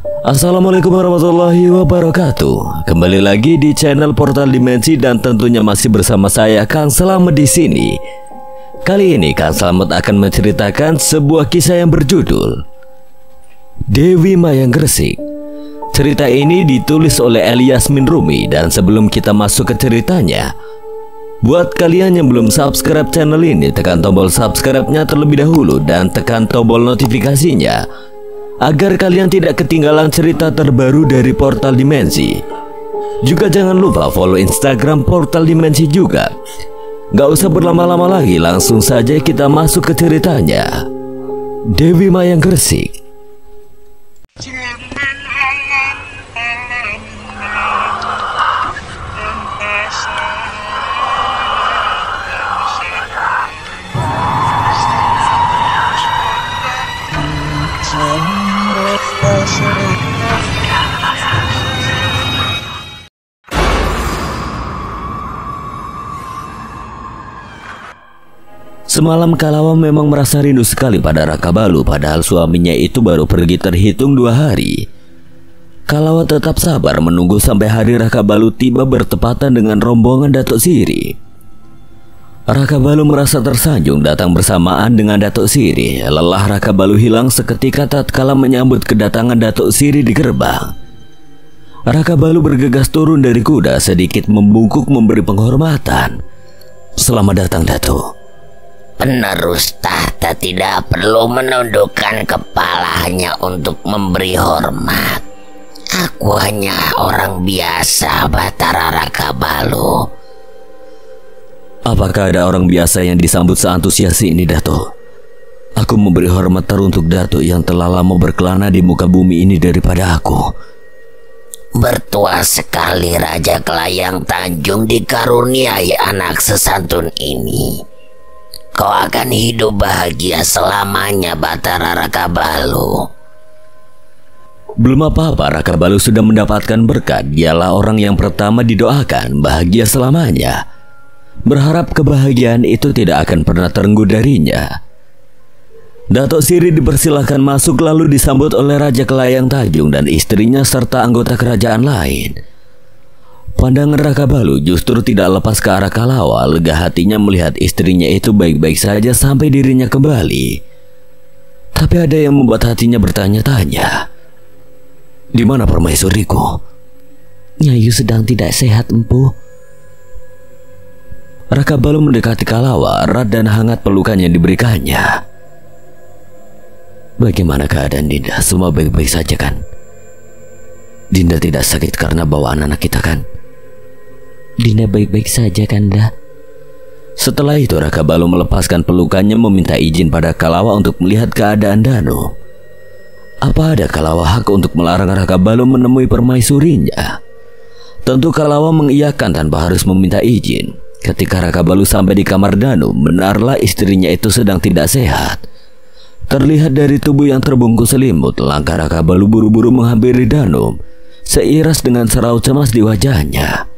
Assalamualaikum warahmatullahi wabarakatuh. Kembali lagi di channel Portal Dimensi dan tentunya masih bersama saya Kang Slamet di sini. Kali ini Kang Slamet akan menceritakan sebuah kisah yang berjudul Dewi Mayang Gresik. Cerita ini ditulis oleh Eliasmin Rumi, dan sebelum kita masuk ke ceritanya, buat kalian yang belum subscribe channel ini, tekan tombol subscribe-nya terlebih dahulu dan tekan tombol notifikasinya agar kalian tidak ketinggalan cerita terbaru dari Portal Dimensi. Juga jangan lupa follow Instagram Portal Dimensi juga. Gak usah berlama-lama lagi, langsung saja kita masuk ke ceritanya. Dewi Mayang Gresik. Semalam Kalawa memang merasa rindu sekali pada Raka Balu, padahal suaminya itu baru pergi terhitung 2 hari. Kalawa tetap sabar menunggu sampai hari Raka Balu tiba bertepatan dengan rombongan Datuk Siri. Raka Balu merasa tersanjung datang bersamaan dengan Datuk Siri. Lelah Raka Balu hilang seketika tatkala menyambut kedatangan Datuk Siri di gerbang. Raka Balu bergegas turun dari kuda, sedikit membungkuk memberi penghormatan. "Selamat datang, Datuk." Penerus tahta tidak perlu menundukkan kepalanya untuk memberi hormat. Aku hanya orang biasa, Batara Raka Balu. Apakah ada orang biasa yang disambut seantusias ini, Datuk? Aku memberi hormat teruntuk Datuk yang telah lama berkelana di muka bumi ini daripada aku. Bertua sekali Raja Kelayang Tanjung dikaruniai anak sesantun ini. Kau akan hidup bahagia selamanya, Batara Raka Balu. Belum apa-apa, Raka Balu sudah mendapatkan berkat. Dialah orang yang pertama didoakan bahagia selamanya. Berharap kebahagiaan itu tidak akan pernah terenggut darinya. Datuk Siri dipersilahkan masuk lalu disambut oleh Raja Kelayang Tanjung dan istrinya serta anggota kerajaan lain. Pandangan Raka Balu justru tidak lepas ke arah Kalawa. Lega hatinya melihat istrinya itu baik-baik saja sampai dirinya kembali. Tapi ada yang membuat hatinya bertanya-tanya. Di mana permaisuriku? Nyayu sedang tidak sehat, Empu. Raka Balu mendekati Kalawa, erat dan hangat pelukan yang diberikannya. Bagaimana keadaan Dinda? Semua baik-baik saja kan? Dinda tidak sakit karena bawaan anak kita kan? Dinda baik-baik saja, Kanda. Setelah itu Raka Balu melepaskan pelukannya, meminta izin pada Kalawa untuk melihat keadaan Danu. Apa ada Kalawa hak untuk melarang Raka Balu menemui permaisurinya? Tentu Kalawa mengiyakan tanpa harus meminta izin. Ketika Raka Balu sampai di kamar Danu, benarlah istrinya itu sedang tidak sehat. Terlihat dari tubuh yang terbungkus selimut, langkah Raka Balu buru-buru menghampiri Danu, seiras dengan seraut cemas di wajahnya.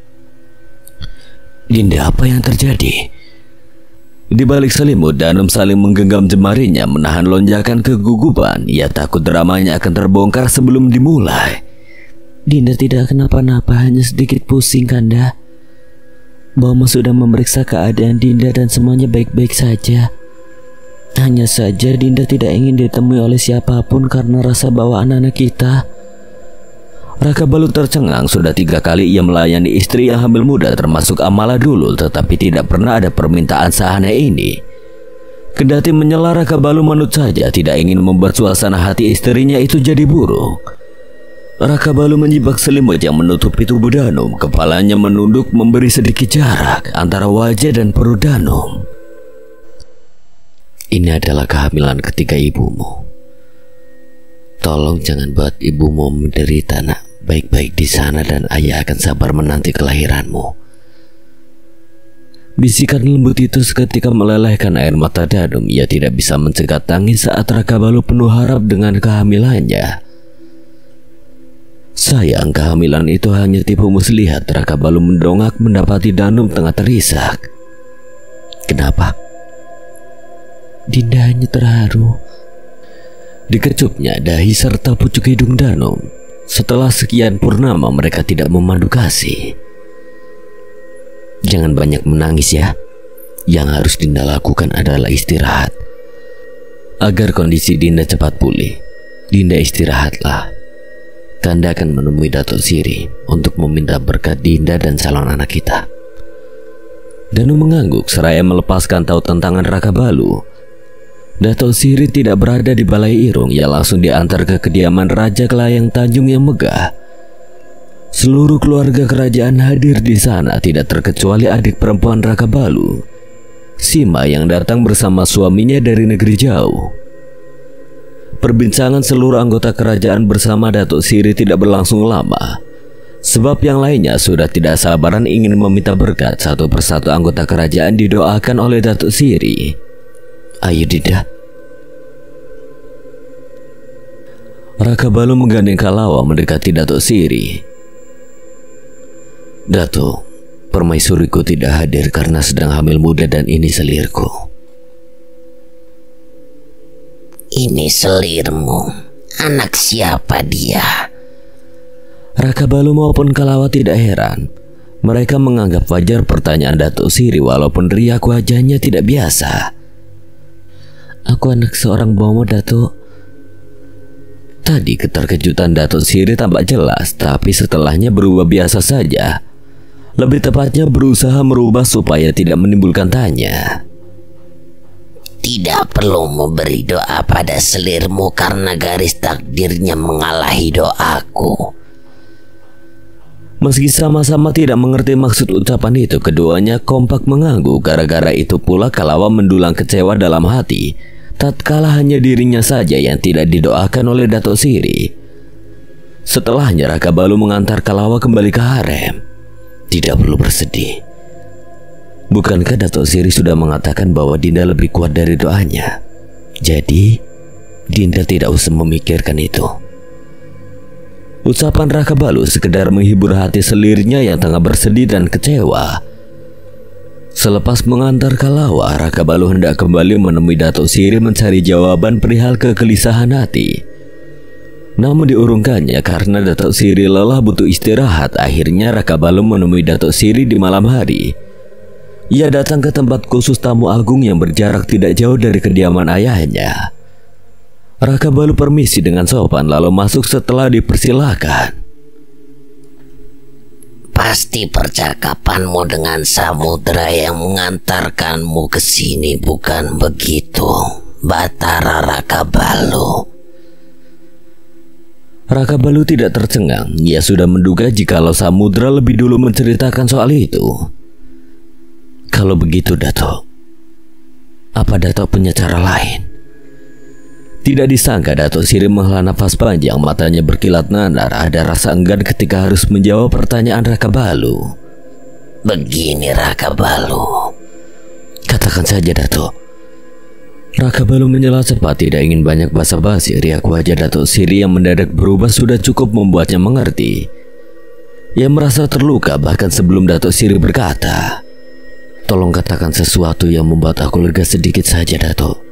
Dinda, apa yang terjadi? Di balik selimut, Danum saling menggenggam jemarinya, menahan lonjakan kegugupan. Ia takut dramanya akan terbongkar sebelum dimulai. Dinda tidak kenapa-napa, hanya sedikit pusing, Kanda. Bomo sudah memeriksa keadaan Dinda dan semuanya baik-baik saja. Hanya saja Dinda tidak ingin ditemui oleh siapapun karena rasa bawaan anak kita. Raka Balu tercengang. Sudah 3 kali ia melayani istri yang hamil muda, termasuk Amala dulu, tetapi tidak pernah ada permintaan seaneh ini. Kendati menyela, Raka Balu manut saja, tidak ingin membuat suasana hati istrinya itu jadi buruk. Raka Balu menyibak selimut yang menutupi tubuh Danum. Kepalanya menunduk memberi sedikit jarak antara wajah dan perut Danum. Ini adalah kehamilan ketiga ibumu. Tolong jangan buat ibumu menderita, nak. Baik-baik di sana dan ayah akan sabar menanti kelahiranmu. Bisikan lembut itu seketika melelehkan air mata Danum. Ia tidak bisa mencegah tangis saat Raka Balu penuh harap dengan kehamilannya. Sayang, kehamilan itu hanya tipu muslihat. Raka Balu mendongak mendapati Danum tengah terisak. Kenapa? Dinda hanya terharu. Dikecupnya dahi serta pucuk hidung Danum. Setelah sekian purnama mereka tidak memandu kasih. Jangan banyak menangis ya. Yang harus Dinda lakukan adalah istirahat. Agar kondisi Dinda cepat pulih, Dinda istirahatlah. Kanda akan menemui Datuk Siri untuk meminta berkat Dinda dan calon anak kita. Danu mengangguk seraya melepaskan tautan tangan Raka Balu. Datuk Siri tidak berada di Balai Irung. Ia langsung diantar ke kediaman Raja Kelayang Tanjung yang megah. Seluruh keluarga kerajaan hadir di sana, tidak terkecuali adik perempuan Raka Balu, Sima, yang datang bersama suaminya dari negeri jauh. Perbincangan seluruh anggota kerajaan bersama Datuk Siri tidak berlangsung lama, sebab yang lainnya sudah tidak sabaran ingin meminta berkat. Satu persatu anggota kerajaan didoakan oleh Datuk Siri. Ayo Dinda. Raka Balu menggandeng Kalawa mendekati Datuk Siri. Datuk, permaisuriku tidak hadir karena sedang hamil muda dan ini selirku. Ini selirmu? Anak siapa dia? Raka Balu maupun Kalawa tidak heran. Mereka menganggap wajar pertanyaan Datuk Siri walaupun riak wajahnya tidak biasa. Aku anak seorang bomo, Datuk. Tadi keterkejutan Datuk Siri tampak jelas, tapi setelahnya berubah biasa saja. Lebih tepatnya berusaha merubah supaya tidak menimbulkan tanya. Tidak perlu memberi doa pada selirmu karena garis takdirnya mengalahi doaku. Meski sama-sama tidak mengerti maksud ucapan itu, keduanya kompak mengangguk. Gara-gara itu pula Kalawa mendulang kecewa dalam hati, tatkala hanya dirinya saja yang tidak didoakan oleh Datuk Siri. Setelahnya Raka Balu mengantar Kalawa kembali ke harem. Tidak perlu bersedih. Bukankah Datuk Siri sudah mengatakan bahwa Dinda lebih kuat dari doanya? Jadi Dinda tidak usah memikirkan itu. Ucapan Raka Balu sekedar menghibur hati selirnya yang tengah bersedih dan kecewa. Selepas mengantar Kalawa, Raka Balu hendak kembali menemui Datuk Siri mencari jawaban perihal kegelisahan hati. Namun diurungkannya karena Datuk Siri lelah butuh istirahat. Akhirnya Raka Balu menemui Datuk Siri di malam hari. Ia datang ke tempat khusus tamu agung yang berjarak tidak jauh dari kediaman ayahnya. Raka Balu permisi dengan sopan lalu masuk setelah dipersilakan. Pasti percakapanmu dengan samudera yang mengantarkanmu ke sini, bukan begitu, Batara Raka Balu? Raka Balu tidak tercengang. Ia sudah menduga jikalau samudera lebih dulu menceritakan soal itu. Kalau begitu Datuk, apa Datuk punya cara lain? Tidak disangka Datuk Siri menghela nafas panjang, matanya berkilat nanar. Ada rasa enggan ketika harus menjawab pertanyaan Raka Balu. Begini Raka Balu. Katakan saja Datuk. Raka Balu menyela cepat, tidak ingin banyak basa-basi. Riak wajah Datuk Siri yang mendadak berubah sudah cukup membuatnya mengerti. Ia merasa terluka bahkan sebelum Datuk Siri berkata, "Tolong katakan sesuatu yang membuat aku lega sedikit saja Datuk."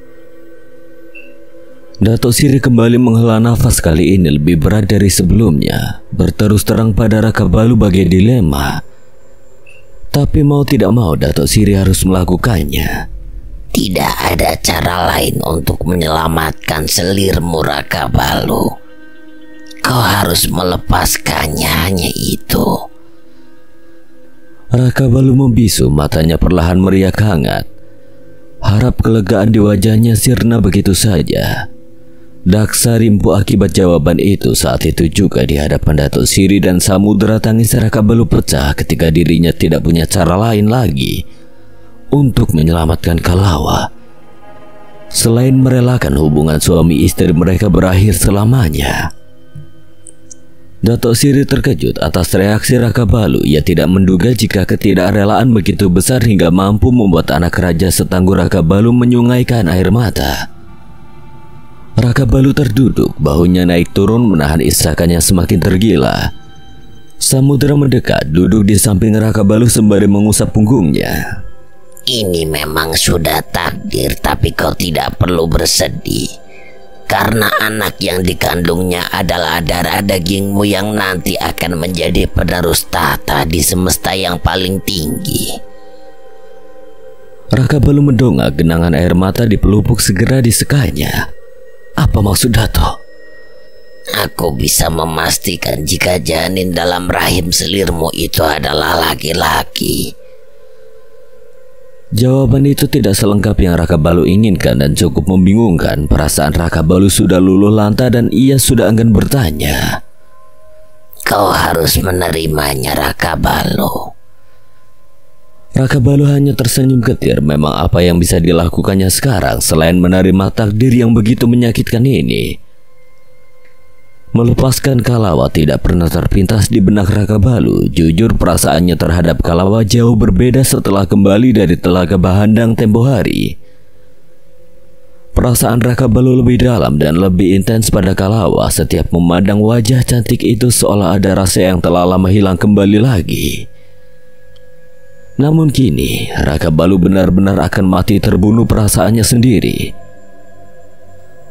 Datuk Siri kembali menghela nafas, kali ini lebih berat dari sebelumnya. Berterus terang pada Raka Balu bagai dilema. Tapi mau tidak mau Datuk Siri harus melakukannya. Tidak ada cara lain untuk menyelamatkan selirmu Raka Balu. Kau harus melepaskannya, hanya itu. Raka Balu membisu, matanya perlahan meriak hangat. Harap kelegaan di wajahnya sirna begitu saja. Daksa rimpuh akibat jawaban itu. Saat itu juga di hadapan Datuk Siri dan samudera tangis Raka Balu pecah ketika dirinya tidak punya cara lain lagi untuk menyelamatkan Kalawa selain merelakan hubungan suami istri mereka berakhir selamanya. Datuk Siri terkejut atas reaksi Raka Balu. Ia tidak menduga jika ketidakrelaan begitu besar hingga mampu membuat anak raja setangguh Raka Balu menyungaikan air mata. Raka Balu terduduk, bahunya naik turun menahan isakannya semakin tergila. Samudera mendekat, duduk di samping Raka Balu sembari mengusap punggungnya. Ini memang sudah takdir, tapi kau tidak perlu bersedih. Karena anak yang dikandungnya adalah darah dagingmu yang nanti akan menjadi penerus tahta di semesta yang paling tinggi. Raka Balu mendongak, genangan air mata di pelupuk segera disekanya. Apa maksud Dato? Aku bisa memastikan jika janin dalam rahim selirmu itu adalah laki-laki. Jawaban itu tidak selengkap yang Raka Balu inginkan dan cukup membingungkan. Perasaan Raka Balu sudah luluh lantah dan ia sudah enggan bertanya. Kau harus menerimanya, Raka Balu. Raka Balu hanya tersenyum getir. Memang apa yang bisa dilakukannya sekarang selain menerima takdir yang begitu menyakitkan ini? Melepaskan Kalawa tidak pernah terpintas di benak Raka Balu. Jujur perasaannya terhadap Kalawa jauh berbeda setelah kembali dari Telaga Bahandang tempo hari. Perasaan Raka Balu lebih dalam dan lebih intens pada Kalawa. Setiap memandang wajah cantik itu seolah ada rasa yang telah lama hilang kembali lagi. Namun kini Raka Balu benar-benar akan mati terbunuh perasaannya sendiri.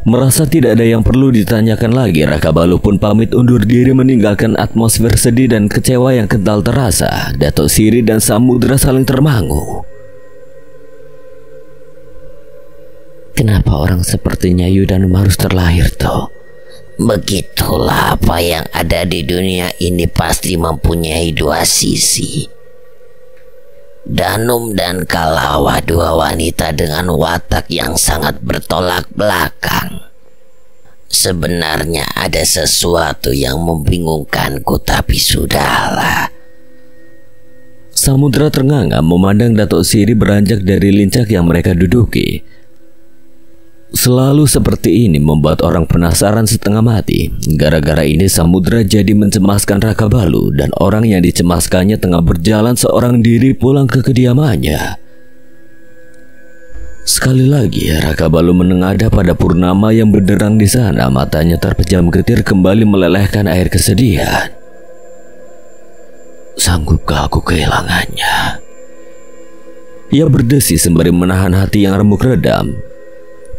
Merasa tidak ada yang perlu ditanyakan lagi, Raka Balu pun pamit undur diri meninggalkan atmosfer sedih dan kecewa yang kental terasa. Datuk Siri dan Samudra saling termangu. Kenapa orang seperti Nyayu Danum harus terlahir toh? Begitulah, apa yang ada di dunia ini pasti mempunyai dua sisi. Danum dan Kalawa, dua wanita dengan watak yang sangat bertolak belakang. Sebenarnya ada sesuatu yang membingungkanku, tapi sudahlah. Samudra ternganga memandang Datuk Siri beranjak dari lincah yang mereka duduki. Selalu seperti ini membuat orang penasaran setengah mati. Gara-gara ini Samudra jadi mencemaskan Raka Balu, dan orang yang dicemaskannya tengah berjalan seorang diri pulang ke kediamannya. Sekali lagi Raka Balu menengadah pada Purnama yang berderang di sana. Matanya terpejam getir kembali melelehkan air kesedihan. Sanggupkah aku kehilangannya? Ia berdesi sembari menahan hati yang remuk redam.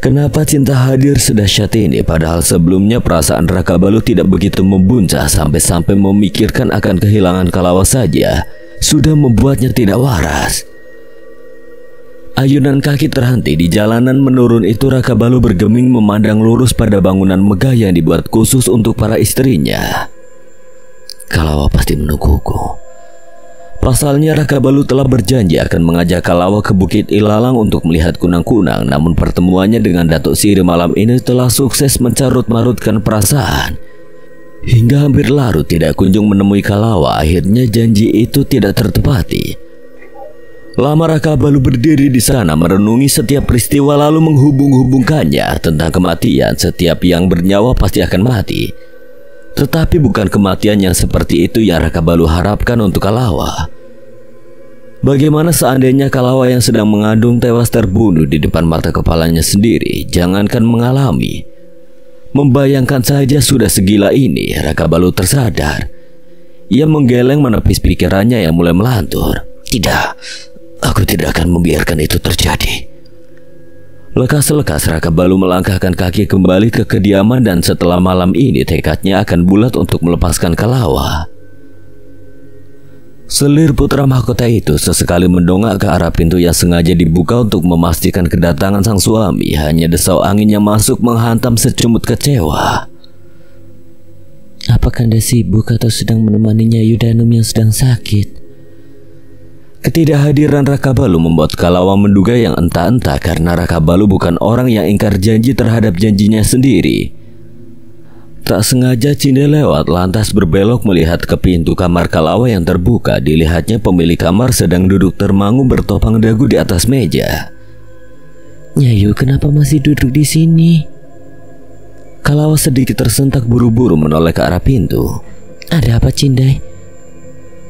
Kenapa cinta hadir sedahsyat ini, padahal sebelumnya perasaan Raka Balu tidak begitu membuncah sampai-sampai memikirkan akan kehilangan Kalawa saja sudah membuatnya tidak waras. Ayunan kaki terhenti di jalanan menurun itu. Raka Balu bergeming memandang lurus pada bangunan megah yang dibuat khusus untuk para istrinya. Kalawa pasti menungguku. Pasalnya Raka Balu telah berjanji akan mengajak Kalawa ke Bukit Ilalang untuk melihat kunang-kunang. Namun pertemuannya dengan Datuk Siri malam ini telah sukses mencarut-marutkan perasaan. Hingga hampir larut tidak kunjung menemui Kalawa. Akhirnya janji itu tidak tertepati. Lama Raka Balu berdiri di sana merenungi setiap peristiwa lalu menghubung-hubungkannya tentang kematian. Setiap yang bernyawa pasti akan mati. Tetapi bukan kematian yang seperti itu yang Raka Balu harapkan untuk Kalawa. Bagaimana seandainya Kalawa yang sedang mengandung tewas terbunuh di depan mata kepalanya sendiri? Jangankan mengalami, membayangkan saja sudah segila ini. Raka Balu tersadar. Ia menggeleng menepis pikirannya yang mulai melantur. Tidak, aku tidak akan membiarkan itu terjadi. Lekas-lekas Raka Balu melangkahkan kaki kembali ke kediaman, dan setelah malam ini tekadnya akan bulat untuk melepaskan Kalawa. Selir putra mahkota itu sesekali mendongak ke arah pintu yang sengaja dibuka untuk memastikan kedatangan sang suami. Hanya desau angin yang masuk menghantam secumut kecewa. Apakah Anda sibuk atau sedang menemani Nyayu Danum yang sedang sakit? Ketidakhadiran Raka Balu membuat Kalawa menduga yang entah-entah, karena Raka Balu bukan orang yang ingkar janji terhadap janjinya sendiri. Tak sengaja Cinde lewat lantas berbelok melihat ke pintu kamar Kalawa yang terbuka. Dilihatnya pemilik kamar sedang duduk termangu bertopang dagu di atas meja. Nyayu, kenapa masih duduk di sini? Kalawa sedikit tersentak buru-buru menoleh ke arah pintu. Ada apa, Cinde?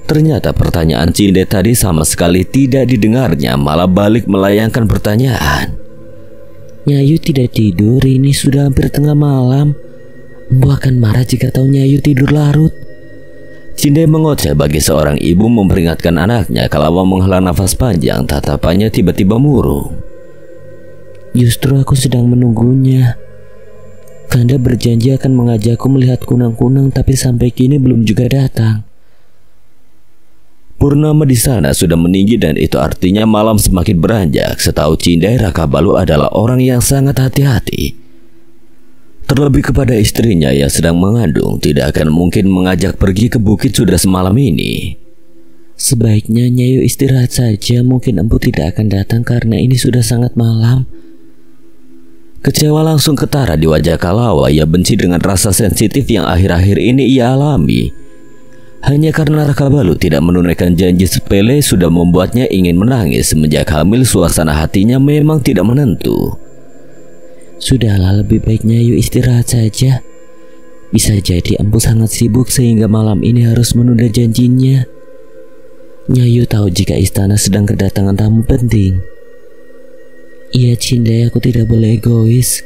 Ternyata pertanyaan Cinde tadi sama sekali tidak didengarnya, malah balik melayangkan pertanyaan. Nyayu tidak tidur, ini sudah hampir tengah malam. Empu akan marah jika tahu Nyayu tidur larut. Cinde mengoceh bagi seorang ibu memperingatkan anaknya. Kalawa menghela nafas panjang, tatapannya tiba-tiba murung. Justru aku sedang menunggunya. Kanda berjanji akan mengajakku melihat kunang-kunang, tapi sampai kini belum juga datang. Purnama di sana sudah meninggi dan itu artinya malam semakin beranjak. Setahu Cindai, Raka Balu adalah orang yang sangat hati-hati. Terlebih kepada istrinya yang sedang mengandung, tidak akan mungkin mengajak pergi ke bukit sudah semalam ini. Sebaiknya Nyayu istirahat saja, mungkin Empu tidak akan datang karena ini sudah sangat malam. Kecewa langsung ketara di wajah Kalawa. Ia benci dengan rasa sensitif yang akhir-akhir ini ia alami. Hanya karena Raka Balu tidak menunaikan janji sepele sudah membuatnya ingin menangis. Semenjak hamil, suasana hatinya memang tidak menentu. Sudahlah, lebih baik Nyayu istirahat saja. Bisa jadi Empu sangat sibuk sehingga malam ini harus menunda janjinya. Nyayu tahu jika istana sedang kedatangan tamu penting. Iya Cindai, aku tidak boleh egois.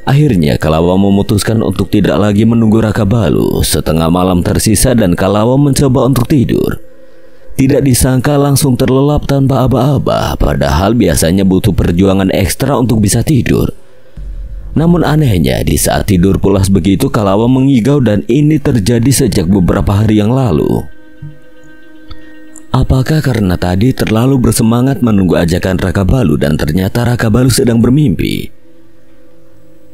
Akhirnya Kalawa memutuskan untuk tidak lagi menunggu Raka Balu. Setengah malam tersisa dan Kalawa mencoba untuk tidur. Tidak disangka langsung terlelap tanpa aba-aba, padahal biasanya butuh perjuangan ekstra untuk bisa tidur. Namun anehnya di saat tidur pulas begitu Kalawa mengigau dan ini terjadi sejak beberapa hari yang lalu. Apakah karena tadi terlalu bersemangat menunggu ajakan Raka Balu dan ternyata Raka Balu sedang bermimpi?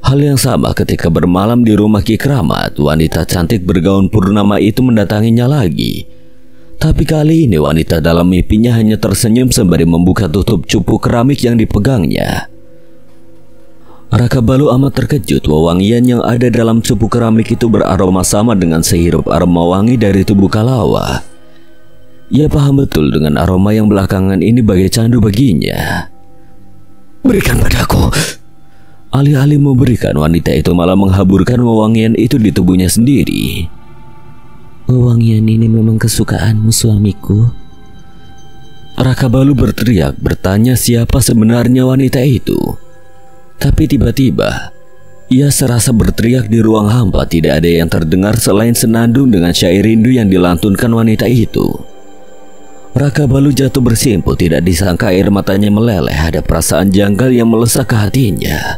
Hal yang sama ketika bermalam di rumah Ki Kramat, wanita cantik bergaun purnama itu mendatanginya lagi. Tapi kali ini wanita dalam mimpinya hanya tersenyum sembari membuka tutup cupu keramik yang dipegangnya. Raka Balu amat terkejut. Wewangian yang ada dalam cupu keramik itu beraroma sama dengan sehirup aroma wangi dari tubuh Kalawa. Ia paham betul dengan aroma yang belakangan ini bagai candu baginya. "Berikan padaku." Alih-alih memberikan, wanita itu malah menghaburkan wewangian itu di tubuhnya sendiri. "Wewangian ini memang kesukaanmu, suamiku." Raka Balu berteriak bertanya siapa sebenarnya wanita itu. Tapi tiba-tiba ia serasa berteriak di ruang hampa. Tidak ada yang terdengar selain senandung dengan syair rindu yang dilantunkan wanita itu. Raka Balu jatuh bersimpuh. Tidak disangka air matanya meleleh. Ada perasaan janggal yang melesak ke hatinya.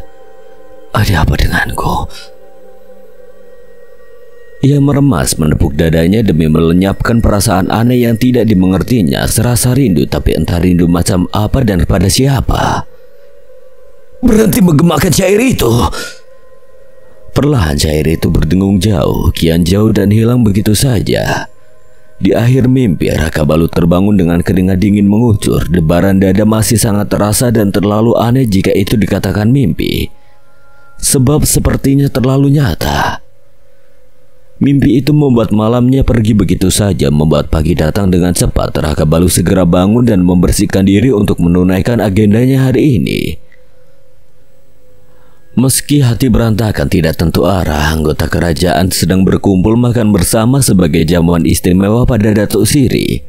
Ada apa denganku? Ia meremas menepuk dadanya demi melenyapkan perasaan aneh yang tidak dimengertinya. Serasa rindu, tapi entah rindu macam apa dan pada siapa. "Berhenti menggemakan syair itu!" Perlahan syair itu berdengung jauh, kian jauh dan hilang begitu saja. Di akhir mimpi, Raka Balu terbangun dengan keringat dingin mengucur. Debaran dada masih sangat terasa dan terlalu aneh jika itu dikatakan mimpi. Sebab sepertinya terlalu nyata. Mimpi itu membuat malamnya pergi begitu saja. Membuat pagi datang dengan cepat. Raka Balu segera bangun dan membersihkan diri untuk menunaikan agendanya hari ini. Meski hati berantakan tidak tentu arah, anggota kerajaan sedang berkumpul makan bersama sebagai jamuan istimewa pada Datuk Siri.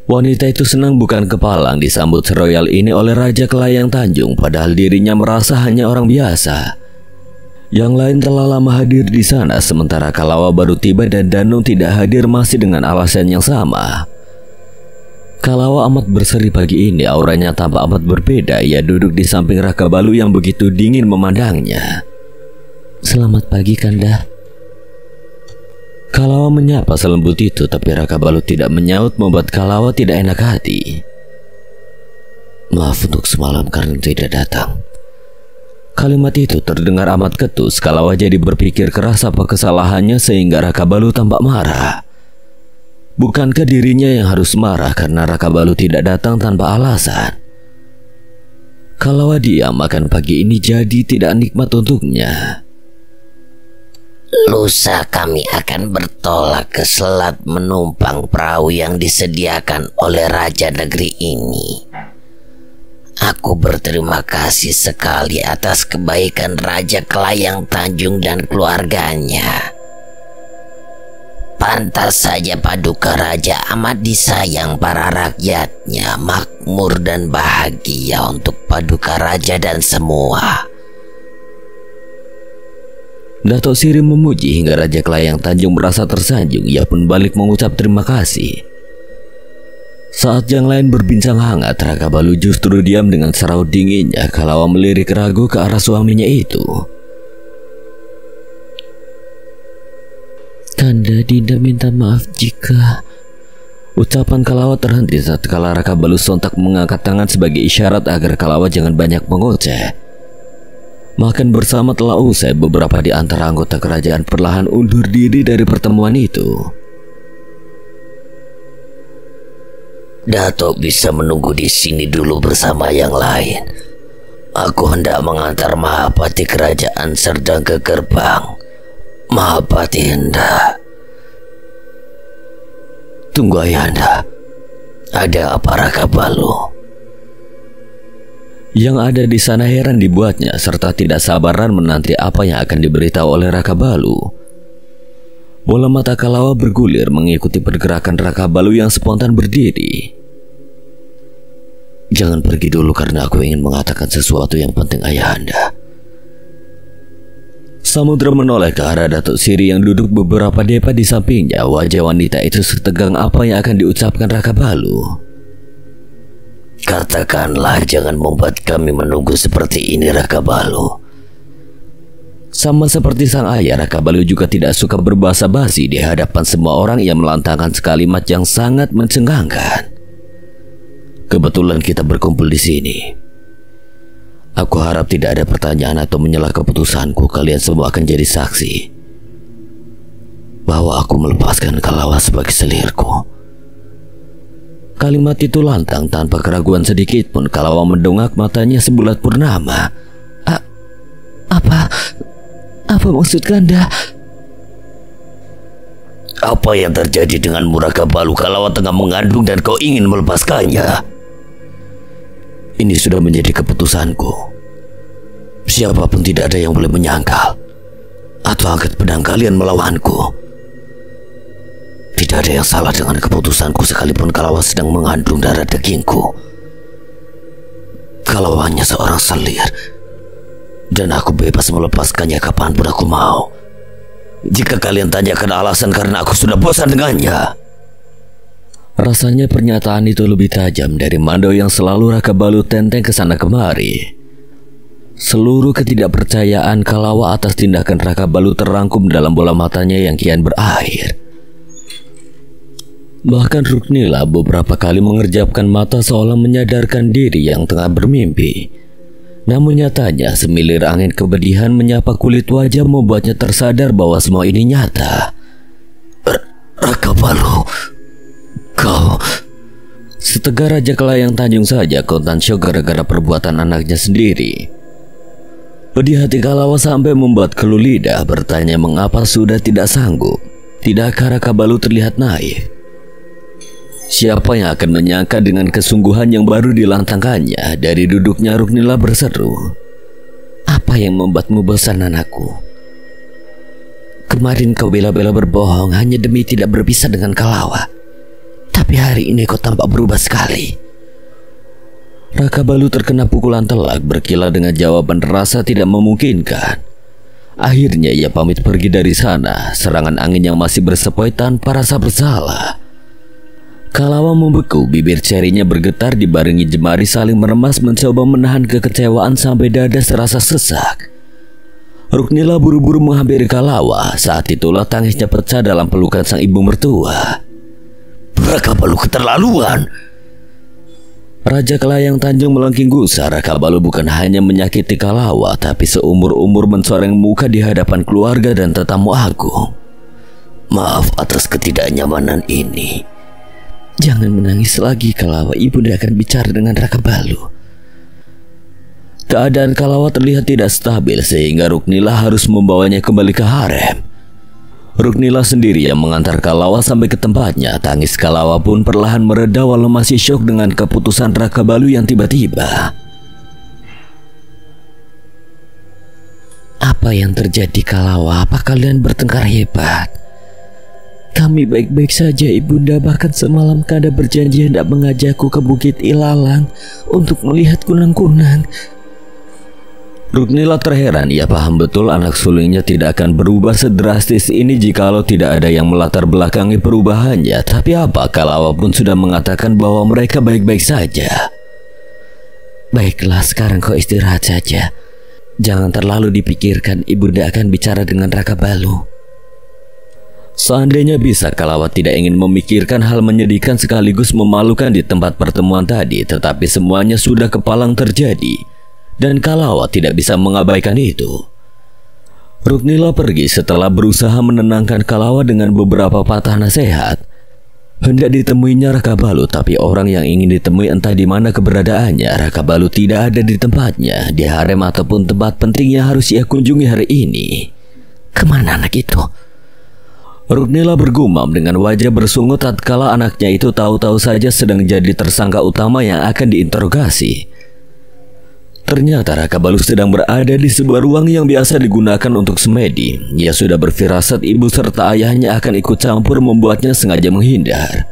Wanita itu senang bukan kepalang disambut seroyal ini oleh Raja Kelayang Tanjung, padahal dirinya merasa hanya orang biasa. Yang lain telah lama hadir di sana, sementara Kalawa baru tiba dan Danung tidak hadir masih dengan alasan yang sama. Kalawa amat berseri pagi ini, auranya tampak amat berbeda. Ia duduk di samping Raka Balu yang begitu dingin memandangnya. "Selamat pagi, Kanda." Kalawa menyapa selembut itu, tapi Raka Balu tidak menyaut, membuat Kalawa tidak enak hati. "Maaf untuk semalam karena tidak datang." Kalimat itu terdengar amat ketus. Kalawa jadi berpikir keras apa kesalahannya sehingga Raka Balu tampak marah. Bukankah dirinya yang harus marah karena Raka Balu tidak datang tanpa alasan? Kalawa diam, makan pagi ini jadi tidak nikmat untuknya. "Lusa kami akan bertolak ke selat menumpang perahu yang disediakan oleh raja negeri ini. Aku berterima kasih sekali atas kebaikan Raja Kelayang Tanjung dan keluarganya. Pantas saja Paduka Raja amat disayang para rakyatnya, makmur dan bahagia untuk Paduka Raja dan semua." Datuk Siri memuji hingga Raja Kelayang Tanjung merasa tersanjung. Ia pun balik mengucap terima kasih. Saat yang lain berbincang hangat, Raka Balu justru diam dengan seraut dinginnya. Kalawa melirik ragu ke arah suaminya itu. Kanda, Dinda minta maaf jika... Ucapan Kalawa terhenti saat kala Raka Balu sontak mengangkat tangan sebagai isyarat agar Kalawa jangan banyak mengoceh. Makan bersama telah usai, beberapa di antara anggota kerajaan perlahan undur diri dari pertemuan itu. Datuk bisa menunggu di sini dulu bersama yang lain. Aku hendak mengantar Mahapati kerajaan Serdang ke gerbang. Mahapati hendak. Tunggu Ayahanda. Ada apa Raka Balu? Yang ada di sana heran dibuatnya serta tidak sabaran menanti apa yang akan diberitahu oleh Raka Balu. Bola mata Kalawa bergulir mengikuti pergerakan Raka Balu yang spontan berdiri. Jangan pergi dulu karena aku ingin mengatakan sesuatu yang penting Ayahanda. Samudra menoleh ke arah Datuk Siri yang duduk beberapa depa di sampingnya. Wajah wanita itu setegang apa yang akan diucapkan Raka Balu. Katakanlah, jangan membuat kami menunggu seperti ini Raka Balu. Sama seperti sang ayah, Raka Balu juga tidak suka berbahasa basi di hadapan semua orang yang melantangkan sekalimat yang sangat mencengangkan. Kebetulan kita berkumpul di sini. Aku harap tidak ada pertanyaan atau menyela keputusanku. Kalian semua akan jadi saksi bahwa aku melepaskan Kalawa sebagai selirku. Kalimat itu lantang tanpa keraguan sedikit pun. Kalawa mendongak matanya sebulat purnama. Apa maksud Kanda? Apa yang terjadi denganmu Raka Balu? Kalawa tengah mengandung dan kau ingin melepaskannya. Ini sudah menjadi keputusanku. Siapapun tidak ada yang boleh menyangkal atau angkat pedang kalian melawanku. Tidak ada yang salah dengan keputusanku sekalipun Kalawa sedang mengandung darah dagingku. Kalawa hanya seorang selir dan aku bebas melepaskannya kapanpun aku mau. Jika kalian tanyakan alasan, karena aku sudah bosan dengannya. Rasanya pernyataan itu lebih tajam dari mando yang selalu Raka Balu tenteng ke sana kemari. Seluruh ketidakpercayaan Kalawa atas tindakan Raka Balu terrangkum dalam bola matanya yang kian berair. Bahkan Ruknila beberapa kali mengerjapkan mata seolah menyadarkan diri yang tengah bermimpi. Namun nyatanya semilir angin kepedihan menyapa kulit wajah membuatnya tersadar bahwa semua ini nyata. Raka Balu, kau... Setegar Raja Kelayang Tanjung saja kontan syok gara-gara perbuatan anaknya sendiri. Pedih hati Kalawa sampai membuat keluh lidah bertanya mengapa sudah tidak sanggup. Tidakkah Raka Balu terlihat naif? Siapa yang akan menyangka dengan kesungguhan yang baru dilantangkannya? Dari duduknya Ruknila berseru, "Apa yang membuatmu bosan anakku? Kemarin kau bela-bela berbohong hanya demi tidak berpisah dengan Kalawa. Tapi hari ini kau tampak berubah sekali." Raka Balu terkena pukulan telak, berkilah dengan jawaban rasa tidak memungkinkan. Akhirnya ia pamit pergi dari sana. Serangan angin yang masih bersepoi tanpa rasa bersalah. Kalawa membeku, bibir cerinya bergetar dibarengi jemari saling meremas mencoba menahan kekecewaan sampai dada serasa sesak. Ruknila buru-buru menghampiri Kalawa. Saat itulah tangisnya pecah dalam pelukan sang ibu mertua. Raka Balu keterlaluan. Raja Kelayang Tanjung melengking gusar. Raka Balu bukan hanya menyakiti Kalawa, tapi seumur-umur mencoreng muka di hadapan keluarga dan tetamu agung. Maaf atas ketidaknyamanan ini. Jangan menangis lagi Kalawa, ibunda akan bicara dengan Raka Balu. Keadaan Kalawa terlihat tidak stabil sehingga Ruknila harus membawanya kembali ke harem. Ruknila sendiri yang mengantar Kalawa sampai ke tempatnya. Tangis Kalawa pun perlahan mereda walau masih syok dengan keputusan Raka Balu yang tiba-tiba. Apa yang terjadi Kalawa? Apa kalian bertengkar hebat? Kami baik-baik saja ibunda, bahkan semalam Kanda berjanji hendak mengajakku ke Bukit Ilalang untuk melihat kunang-kunang. Ruknila terheran, ia paham betul anak sulungnya tidak akan berubah sedrastis ini jikalau tidak ada yang melatar belakangi perubahannya. Tapi apa, Kalawa pun sudah mengatakan bahwa mereka baik-baik saja. Baiklah, sekarang kau istirahat saja. Jangan terlalu dipikirkan, ibunda akan bicara dengan Raka Balu. Seandainya bisa, Kalawa tidak ingin memikirkan hal menyedihkan sekaligus memalukan di tempat pertemuan tadi, tetapi semuanya sudah kepalang terjadi, dan Kalawa tidak bisa mengabaikan itu. Ruknila pergi setelah berusaha menenangkan Kalawa dengan beberapa patah nasihat. Hendak ditemuinya Raka Balu, tapi orang yang ingin ditemui entah di mana keberadaannya. Raka Balu tidak ada di tempatnya, di harem ataupun tempat penting yang harus ia kunjungi hari ini. Kemana anak itu? Ruknila bergumam dengan wajah bersungut tatkala anaknya itu tahu-tahu saja sedang jadi tersangka utama yang akan diinterogasi. Ternyata Raka Balu sedang berada di sebuah ruang yang biasa digunakan untuk semedi. Ia sudah berfirasat ibu serta ayahnya akan ikut campur, membuatnya sengaja menghindar.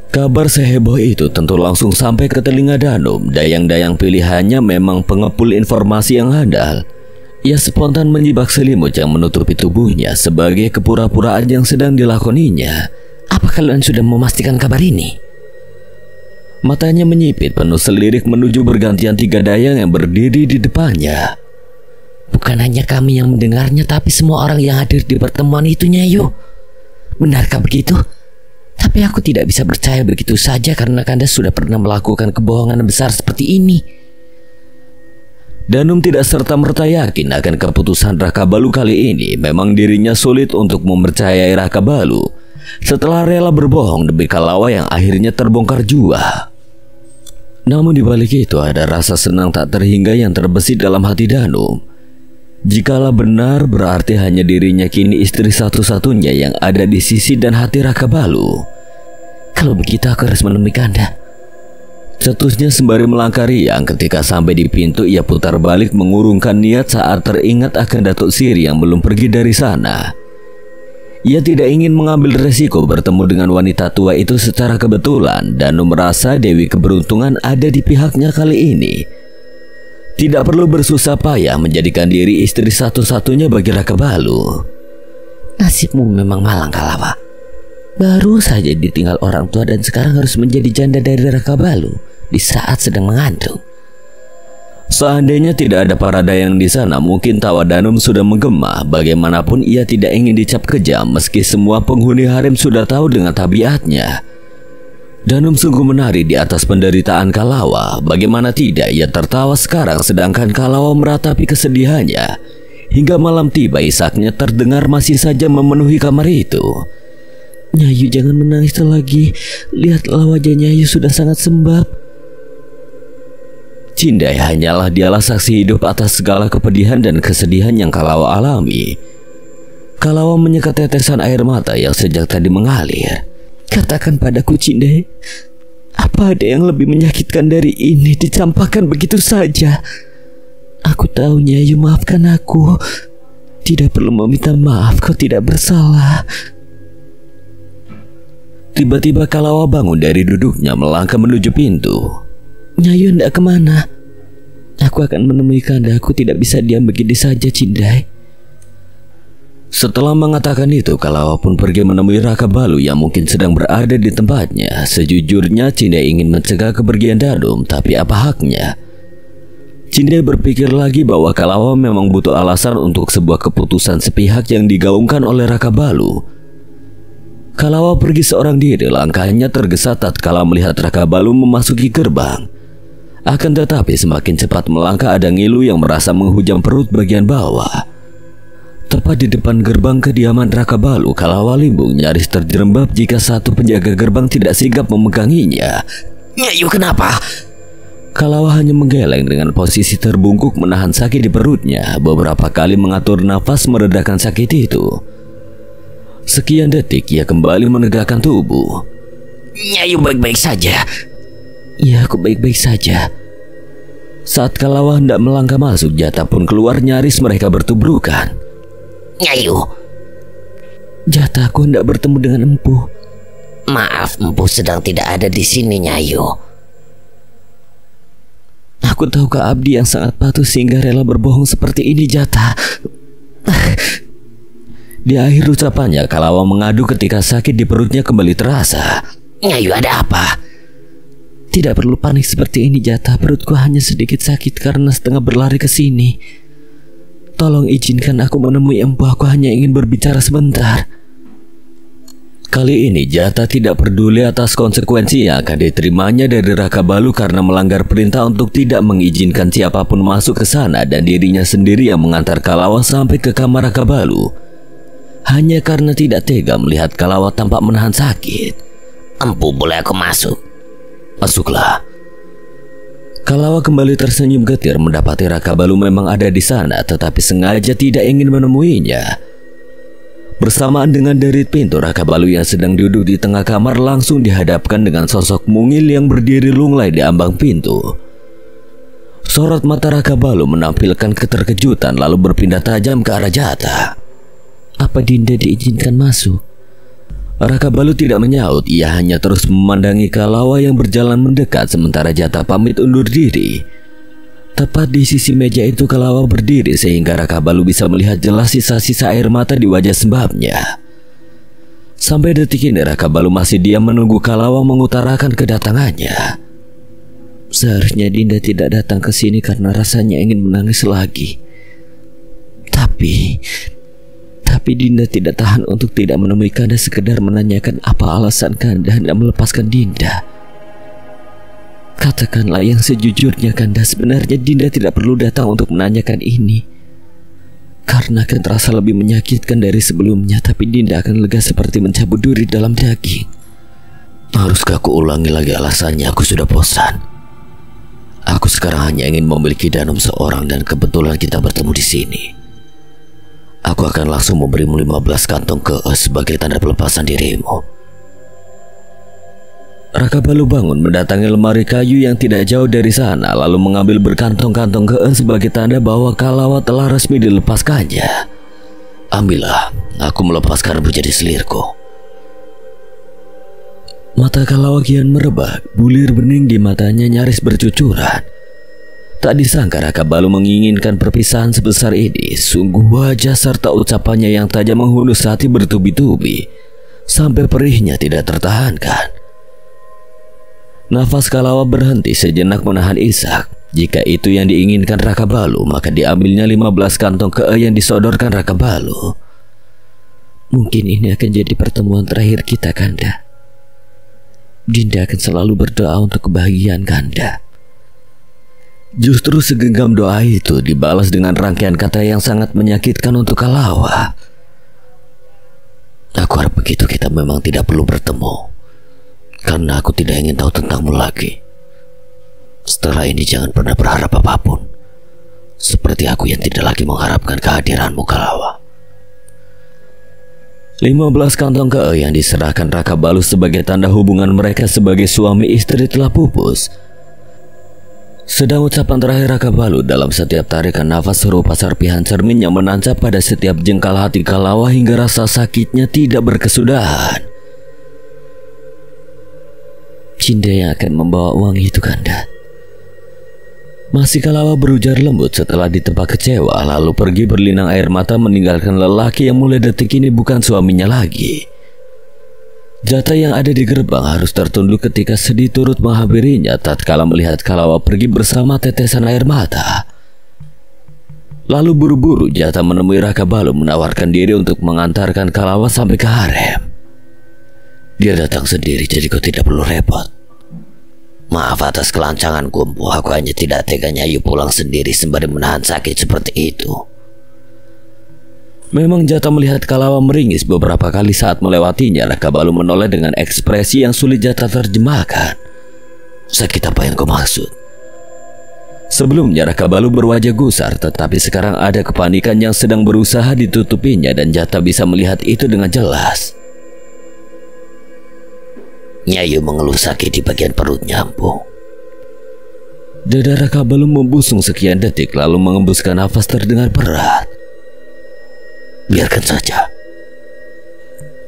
Kabar seheboh itu tentu langsung sampai ke telinga Danum. Dayang-dayang pilihannya memang pengepul informasi yang handal. Ia spontan menyibak selimut yang menutupi tubuhnya sebagai kepura-puraan yang sedang dilakoninya. Apa kalian sudah memastikan kabar ini? Matanya menyipit penuh selirik menuju bergantian 3 dayang yang berdiri di depannya. Bukan hanya kami yang mendengarnya, tapi semua orang yang hadir di pertemuan itu, Nyayu. Benarkah begitu? Tapi aku tidak bisa percaya begitu saja karena Kanda sudah pernah melakukan kebohongan besar seperti ini. Danum tidak serta-merta yakin akan keputusan Raka Balu kali ini. Memang dirinya sulit untuk mempercayai Raka Balu setelah rela berbohong demi Kalawa yang akhirnya terbongkar jua. Namun di balik itu ada rasa senang tak terhingga yang terbesit dalam hati Danum. Jikalau benar, berarti hanya dirinya kini istri satu-satunya yang ada di sisi dan hati Raka Balu. Kalau begitu aku harus menemui Kanda. Cetusnya sembari melangkah riang. Ketika sampai di pintu, ia putar balik mengurungkan niat saat teringat akan Datuk Siri yang belum pergi dari sana. Ia tidak ingin mengambil resiko bertemu dengan wanita tua itu secara kebetulan. Danum merasa Dewi Keberuntungan ada di pihaknya kali ini. Tidak perlu bersusah payah menjadikan diri istri satu-satunya bagi Raka Balu. Nasibmu memang malang, Kalawa. Baru saja ditinggal orang tua dan sekarang harus menjadi janda dari Raka Balu di saat sedang mengandung. Seandainya tidak ada para dayang di sana, mungkin tawa Danum sudah menggema. Bagaimanapun ia tidak ingin dicap kejam meski semua penghuni harem sudah tahu dengan tabiatnya. Danum sungguh menari di atas penderitaan Kalawa. Bagaimana tidak, ia tertawa sekarang sedangkan Kalawa meratapi kesedihannya. Hingga malam tiba, isaknya terdengar masih saja memenuhi kamar itu. Nyayu, jangan menangis lagi. Lihatlah wajah Nyayu sudah sangat sembab. Cindai hanyalah dialah saksi hidup atas segala kepedihan dan kesedihan yang Kalawa alami. Kalawa menyekat tetesan air mata yang sejak tadi mengalir. Katakan padaku, Cindai, apa ada yang lebih menyakitkan dari ini dicampakkan begitu saja? Aku tahu, Nyayu, maafkan aku. Tidak perlu meminta maaf, kau tidak bersalah. Tiba-tiba Kalawa bangun dari duduknya melangkah menuju pintu. Nyayu hendak kemana? Aku akan menemui Kanda. Aku tidak bisa diam begini saja, Cindai. Setelah mengatakan itu, Kalawa pun pergi menemui Raka Balu yang mungkin sedang berada di tempatnya. Sejujurnya Cindai ingin mencegah kepergian Danum, tapi apa haknya? Cindai berpikir lagi bahwa Kalawa memang butuh alasan untuk sebuah keputusan sepihak yang digaungkan oleh Raka Balu. Kalawa pergi seorang diri, langkahnya tergesa tatkala melihat Raka Balu memasuki gerbang. Akan tetapi semakin cepat melangkah ada ngilu yang merasa menghujam perut bagian bawah. Tepat di depan gerbang kediaman Raka Balu, Kalawa limbung nyaris terjerembab jika satu penjaga gerbang tidak sigap memeganginya. Nyayu, kenapa? Kalawa hanya menggeleng dengan posisi terbungkuk menahan sakit di perutnya. Beberapa kali mengatur nafas meredakan sakit itu. Sekian detik ia kembali menegakkan tubuh. Nyayu baik-baik saja. Ya, aku baik-baik saja. Saat Kalawa hendak melangkah masuk, Jata pun keluar nyaris mereka bertubrukan. Nyayu. Jata, aku hendak bertemu dengan Empu. Maaf, Empu sedang tidak ada di sini, Nyayu. Aku tahu Kak Abdi yang sangat patuh sehingga rela berbohong seperti ini, Jata. Di akhir ucapannya, Kalawa mengadu ketika sakit di perutnya kembali terasa. Nyayu, ada apa? Tidak perlu panik seperti ini, Jata. Perutku hanya sedikit sakit karena setengah berlari ke sini. Tolong izinkan aku menemui empu, aku hanya ingin berbicara sebentar. Kali ini Jata tidak peduli atas konsekuensi yang akan diterimanya dari Raka Balu karena melanggar perintah untuk tidak mengizinkan siapapun masuk ke sana, dan dirinya sendiri yang mengantar Kalawa sampai ke kamar Raka Balu. Hanya karena tidak tega melihat Kalawa tampak menahan sakit. Empu, boleh aku masuk? Masuklah. Kalawa kembali tersenyum getir mendapati Raka Balu memang ada di sana, tetapi sengaja tidak ingin menemuinya. Bersamaan dengan derit pintu, Raka Balu yang sedang duduk di tengah kamar langsung dihadapkan dengan sosok mungil yang berdiri lunglai di ambang pintu. Sorot mata Raka Balu menampilkan keterkejutan lalu berpindah tajam ke arah Jata. Apa Dinda diizinkan masuk? Raka Balu tidak menyaut, ia hanya terus memandangi Kalawa yang berjalan mendekat sementara Jata pamit undur diri. Tepat di sisi meja itu Kalawa berdiri sehingga Raka Balu bisa melihat jelas sisa-sisa air mata di wajah sembabnya. Sampai detik ini Raka Balu masih diam menunggu Kalawa mengutarakan kedatangannya. Seharusnya Dinda tidak datang ke sini karena rasanya ingin menangis lagi. Tapi Dinda tidak tahan untuk tidak menemui Kanda, sekedar menanyakan apa alasan Kanda hendak melepaskan Dinda. Katakanlah yang sejujurnya Kanda, sebenarnya Dinda tidak perlu datang untuk menanyakan ini. Karena akan terasa lebih menyakitkan dari sebelumnya, tapi Dinda akan lega seperti mencabut duri dalam daging. Haruskah aku ulangi lagi alasannya? Aku sudah bosan. Aku sekarang hanya ingin memiliki danum seorang dan kebetulan kita bertemu di sini. Aku akan langsung memberimu 15 kantong kees sebagai tanda pelepasan dirimu. Raka Balu bangun mendatangi lemari kayu yang tidak jauh dari sana lalu mengambil berkantong-kantong kees sebagai tanda bahwa Kalawa telah resmi dilepaskannya. Ambillah, aku melepaskanmu jadi selirku. Mata Kalawa kian merebak, bulir bening di matanya nyaris bercucuran. Tak disangka Raka Balu menginginkan perpisahan sebesar ini. Sungguh wajah serta ucapannya yang tajam menghunus hati bertubi-tubi sampai perihnya tidak tertahankan. Nafas Kalawa berhenti sejenak menahan isak. Jika itu yang diinginkan Raka Balu, maka diambilnya 15 kantong kees yang disodorkan Raka Balu. Mungkin ini akan jadi pertemuan terakhir kita, Kanda. Dinda akan selalu berdoa untuk kebahagiaan Kanda. Justru segenggam doa itu dibalas dengan rangkaian kata yang sangat menyakitkan untuk Kalawa. Aku harap begitu kita memang tidak perlu bertemu, karena aku tidak ingin tahu tentangmu lagi. Setelah ini jangan pernah berharap apapun, seperti aku yang tidak lagi mengharapkan kehadiranmu, Kalawa. 15 kantong kees yang diserahkan Raka Balu sebagai tanda hubungan mereka sebagai suami istri telah pupus. Sedang ucapan terakhir Raka Balu dalam setiap tarikan nafas serupa serpihan cermin yang menancap pada setiap jengkal hati Kalawa hingga rasa sakitnya tidak berkesudahan. Dinda yang akan membawa uang itu, Kanda. Masih Kalawa berujar lembut setelah ditempa kecewa lalu pergi berlinang air mata meninggalkan lelaki yang mulai detik ini bukan suaminya lagi. Jata yang ada di gerbang harus tertunduk ketika sedih turut menghampirinya tatkala melihat Kalawa pergi bersama tetesan air mata. Lalu buru-buru Jata menemui Raka Balu menawarkan diri untuk mengantarkan Kalawa sampai ke harem. Dia datang sendiri jadi kau tidak perlu repot. Maaf atas kelancanganku, Empu. Aku hanya tidak tega Nyayu pulang sendiri sembari menahan sakit seperti itu. Memang Jata melihat Kalawa meringis beberapa kali saat melewatinya. Raka Balu menoleh dengan ekspresi yang sulit Jata terjemahkan. Sakit apa yang kau maksud? Sebelumnya Raka Balu berwajah gusar, tetapi sekarang ada kepanikan yang sedang berusaha ditutupinya dan Jata bisa melihat itu dengan jelas. Nyayu mengeluh sakit di bagian perutnya, Empu. Dada Raka Balu membusung sekian detik lalu mengembuskan nafas terdengar berat. Biarkan saja.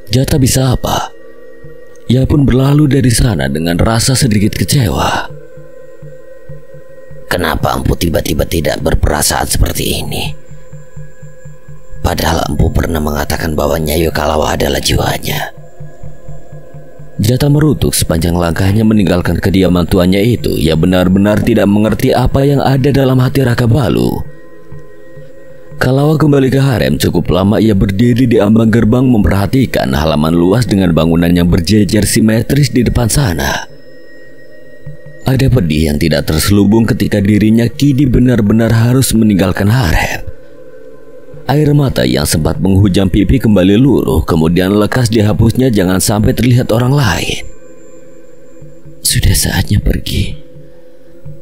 Jata bisa apa? Ia pun berlalu dari sana dengan rasa sedikit kecewa. Kenapa Empu tiba-tiba tidak berperasaan seperti ini? Padahal Empu pernah mengatakan bahwa Nyayu Kalawa adalah jiwanya. Jata merutuk sepanjang langkahnya meninggalkan kediaman tuannya itu. Ia benar-benar tidak mengerti apa yang ada dalam hati Raka Balu. Kalawa kembali ke harem, cukup lama ia berdiri di ambang gerbang memperhatikan halaman luas dengan bangunan yang berjejer simetris di depan sana. Ada pedih yang tidak terselubung ketika dirinya kini benar-benar harus meninggalkan harem. Air mata yang sempat menghujam pipi kembali luruh, kemudian lekas dihapusnya jangan sampai terlihat orang lain. Sudah saatnya pergi.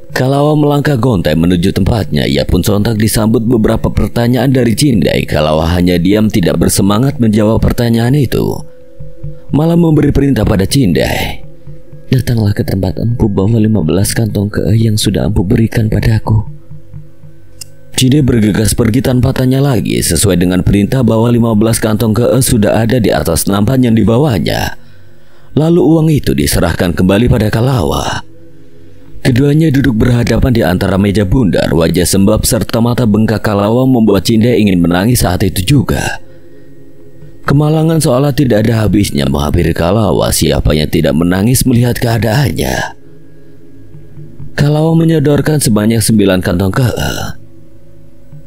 Kalawa melangkah gontai menuju tempatnya, ia pun sontak disambut beberapa pertanyaan dari Cindai. Kalawa hanya diam tidak bersemangat menjawab pertanyaan itu, malah memberi perintah pada Cindai. Datanglah ke tempat empu, bawa 15 kantong keeh yang sudah empu berikan padaku. Cindai bergegas pergi tanpa tanya lagi. Sesuai dengan perintah, bawa 15 kantong keeh sudah ada di atas nampan yang dibawanya. Lalu uang itu diserahkan kembali pada Kalawa. Keduanya duduk berhadapan di antara meja bundar. Wajah sembab serta mata bengkak Kalawa membuat Cindai ingin menangis saat itu juga. Kemalangan seolah tidak ada habisnya menghampiri Kalawa. Siapa yang tidak menangis melihat keadaannya? Kalawa menyodorkan sebanyak 9 kantong keeh.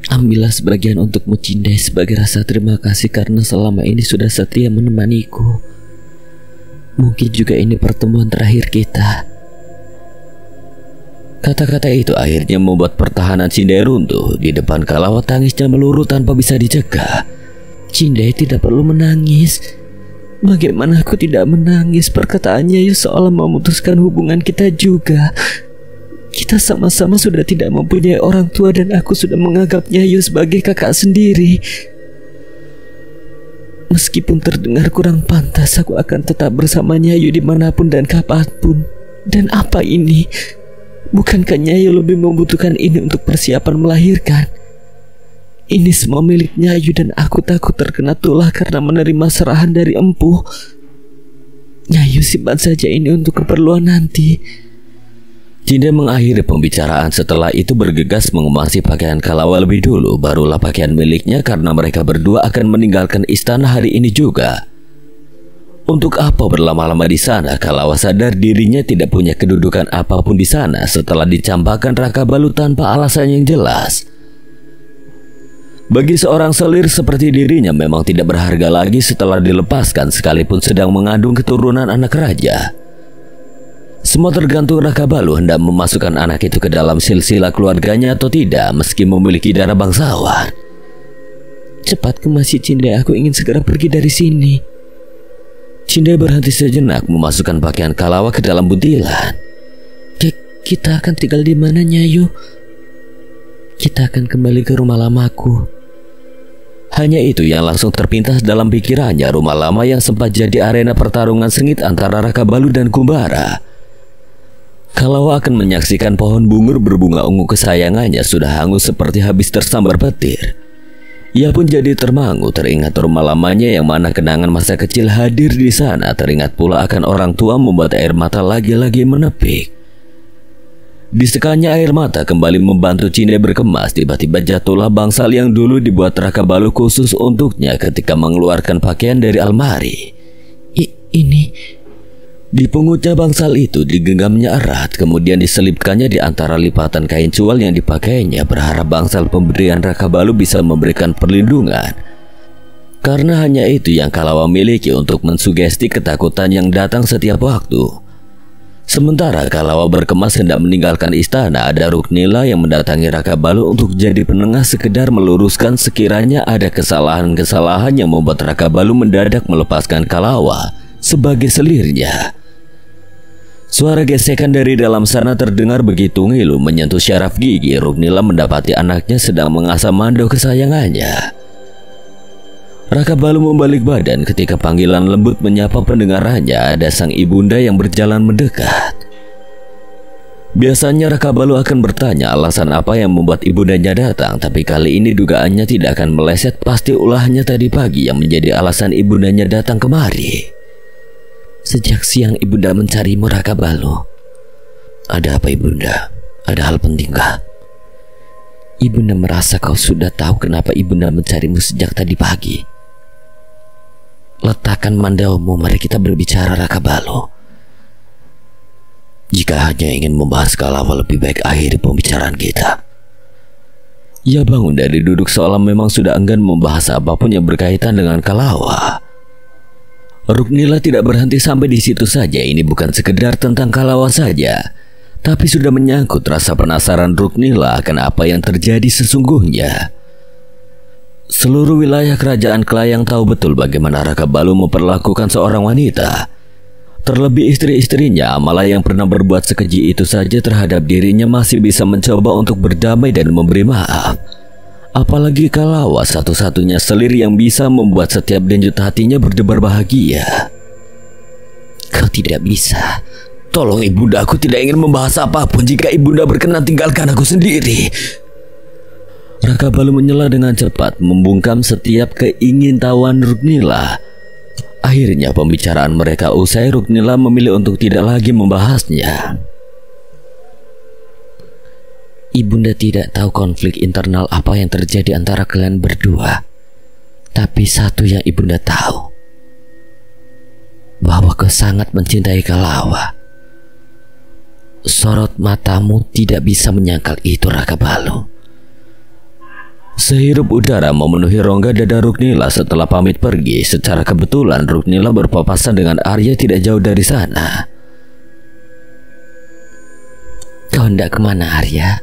Ambillah sebagian untukmu Cindai sebagai rasa terima kasih karena selama ini sudah setia menemaniku. Mungkin juga ini pertemuan terakhir kita. Kata-kata itu akhirnya membuat pertahanan Cindai runtuh. Di depan Kalawa tangisnya meluru tanpa bisa dicegah. Cindai tidak perlu menangis. Bagaimana aku tidak menangis? Perkataannya ya seolah memutuskan hubungan kita juga. Kita sama-sama sudah tidak mempunyai orang tua dan aku sudah menganggapnya Yu sebagai kakak sendiri. Meskipun terdengar kurang pantas, aku akan tetap bersamanya Yu dimanapun dan kapanpun. Dan apa ini? Bukankah Nyayu lebih membutuhkan ini untuk persiapan melahirkan? Ini semua milik Nyayu dan aku takut terkena tulah karena menerima serahan dari empu. Nyayu simpan saja ini untuk keperluan nanti. Cindai mengakhiri pembicaraan, setelah itu bergegas mengemasi pakaian Kalawa lebih dulu. Barulah pakaian miliknya karena mereka berdua akan meninggalkan istana hari ini juga. Untuk apa berlama-lama di sana? Kalawa sadar dirinya tidak punya kedudukan apapun di sana setelah dicampakkan Raka Balu tanpa alasan yang jelas. Bagi seorang selir seperti dirinya memang tidak berharga lagi setelah dilepaskan sekalipun sedang mengandung keturunan anak raja. Semua tergantung Raka Balu hendak memasukkan anak itu ke dalam silsilah keluarganya atau tidak meski memiliki darah bangsawan. Cepat ke masjid Cindai, aku ingin segera pergi dari sini. Cindai berhenti sejenak memasukkan pakaian Kalawa ke dalam buntilan. Kita akan tinggal di mana Nyayu? Kita akan kembali ke rumah lamaku. Hanya itu yang langsung terpintas dalam pikirannya, rumah lama yang sempat jadi arena pertarungan sengit antara Raka Balu dan Kumbara. Kalawa akan menyaksikan pohon bungur berbunga ungu kesayangannya sudah hangus seperti habis tersambar petir. Ia pun jadi termangu, teringat rumah lamanya yang mana kenangan masa kecil hadir di sana. Teringat pula akan orang tua membuat air mata lagi-lagi menepik. Disekannya air mata kembali membantu Cindai berkemas. Tiba-tiba jatuhlah bangsal yang dulu dibuat Raka Balu khusus untuknya ketika mengeluarkan pakaian dari almari. Ini... Dipungutnya bangsal itu, digenggamnya erat, kemudian diselipkannya di antara lipatan kain cual yang dipakainya, berharap bangsal pemberian Raka Balu bisa memberikan perlindungan. Karena hanya itu yang Kalawa miliki untuk mensugesti ketakutan yang datang setiap waktu. Sementara Kalawa berkemas hendak meninggalkan istana, ada Ruknila yang mendatangi Raka Balu untuk jadi penengah sekedar meluruskan sekiranya ada kesalahan-kesalahan yang membuat Raka Balu mendadak melepaskan Kalawa sebagai selirnya. Suara gesekan dari dalam sana terdengar begitu ngilu menyentuh syaraf gigi. Ruknila mendapati anaknya sedang mengasah mando kesayangannya. Raka Balu membalik badan ketika panggilan lembut menyapa pendengarannya. Ada sang ibunda yang berjalan mendekat. Biasanya Raka Balu akan bertanya alasan apa yang membuat ibundanya datang, tapi kali ini dugaannya tidak akan meleset. Pasti ulahnya tadi pagi yang menjadi alasan ibundanya datang kemari. Sejak siang ibunda mencarimu Raka Balu. Ada apa ibunda? Ada hal pentingkah? Ibunda merasa kau sudah tahu kenapa ibunda mencarimu sejak tadi pagi. Letakkan mandaumu, mari kita berbicara Raka Balu. Jika hanya ingin membahas Kalawa, lebih baik akhiri pembicaraan kita. Ia bangun dari duduk seolah memang sudah enggan membahas apapun yang berkaitan dengan Kalawa. Ruknila tidak berhenti sampai di situ saja. Ini bukan sekedar tentang Kalawa saja, tapi sudah menyangkut rasa penasaran Ruknila akan apa yang terjadi sesungguhnya. Seluruh wilayah kerajaan Kelayang tahu betul bagaimana Raka Balu memperlakukan seorang wanita. Terlebih istri-istrinya, malah yang pernah berbuat sekeji itu saja terhadap dirinya masih bisa mencoba untuk berdamai dan memberi maaf. Apalagi Kalawa, satu-satunya selir yang bisa membuat setiap denyut hatinya berdebar bahagia. Kau tidak bisa. Tolong ibunda, aku tidak ingin membahas apapun. Jika ibunda berkenan, tinggalkan aku sendiri. Raka Balu menyela dengan cepat, membungkam setiap keingintahuan Ruknila. Akhirnya pembicaraan mereka usai. Ruknila memilih untuk tidak lagi membahasnya. Ibunda tidak tahu konflik internal apa yang terjadi antara kalian berdua. Tapi satu yang ibunda tahu, bahwa kau sangat mencintai Kalawa. Sorot matamu tidak bisa menyangkal itu, Raka Balu. Sehirup udara memenuhi rongga dada Ruknila setelah pamit pergi. Secara kebetulan Ruknila berpapasan dengan Arya tidak jauh dari sana. Kau hendak kemana, Arya?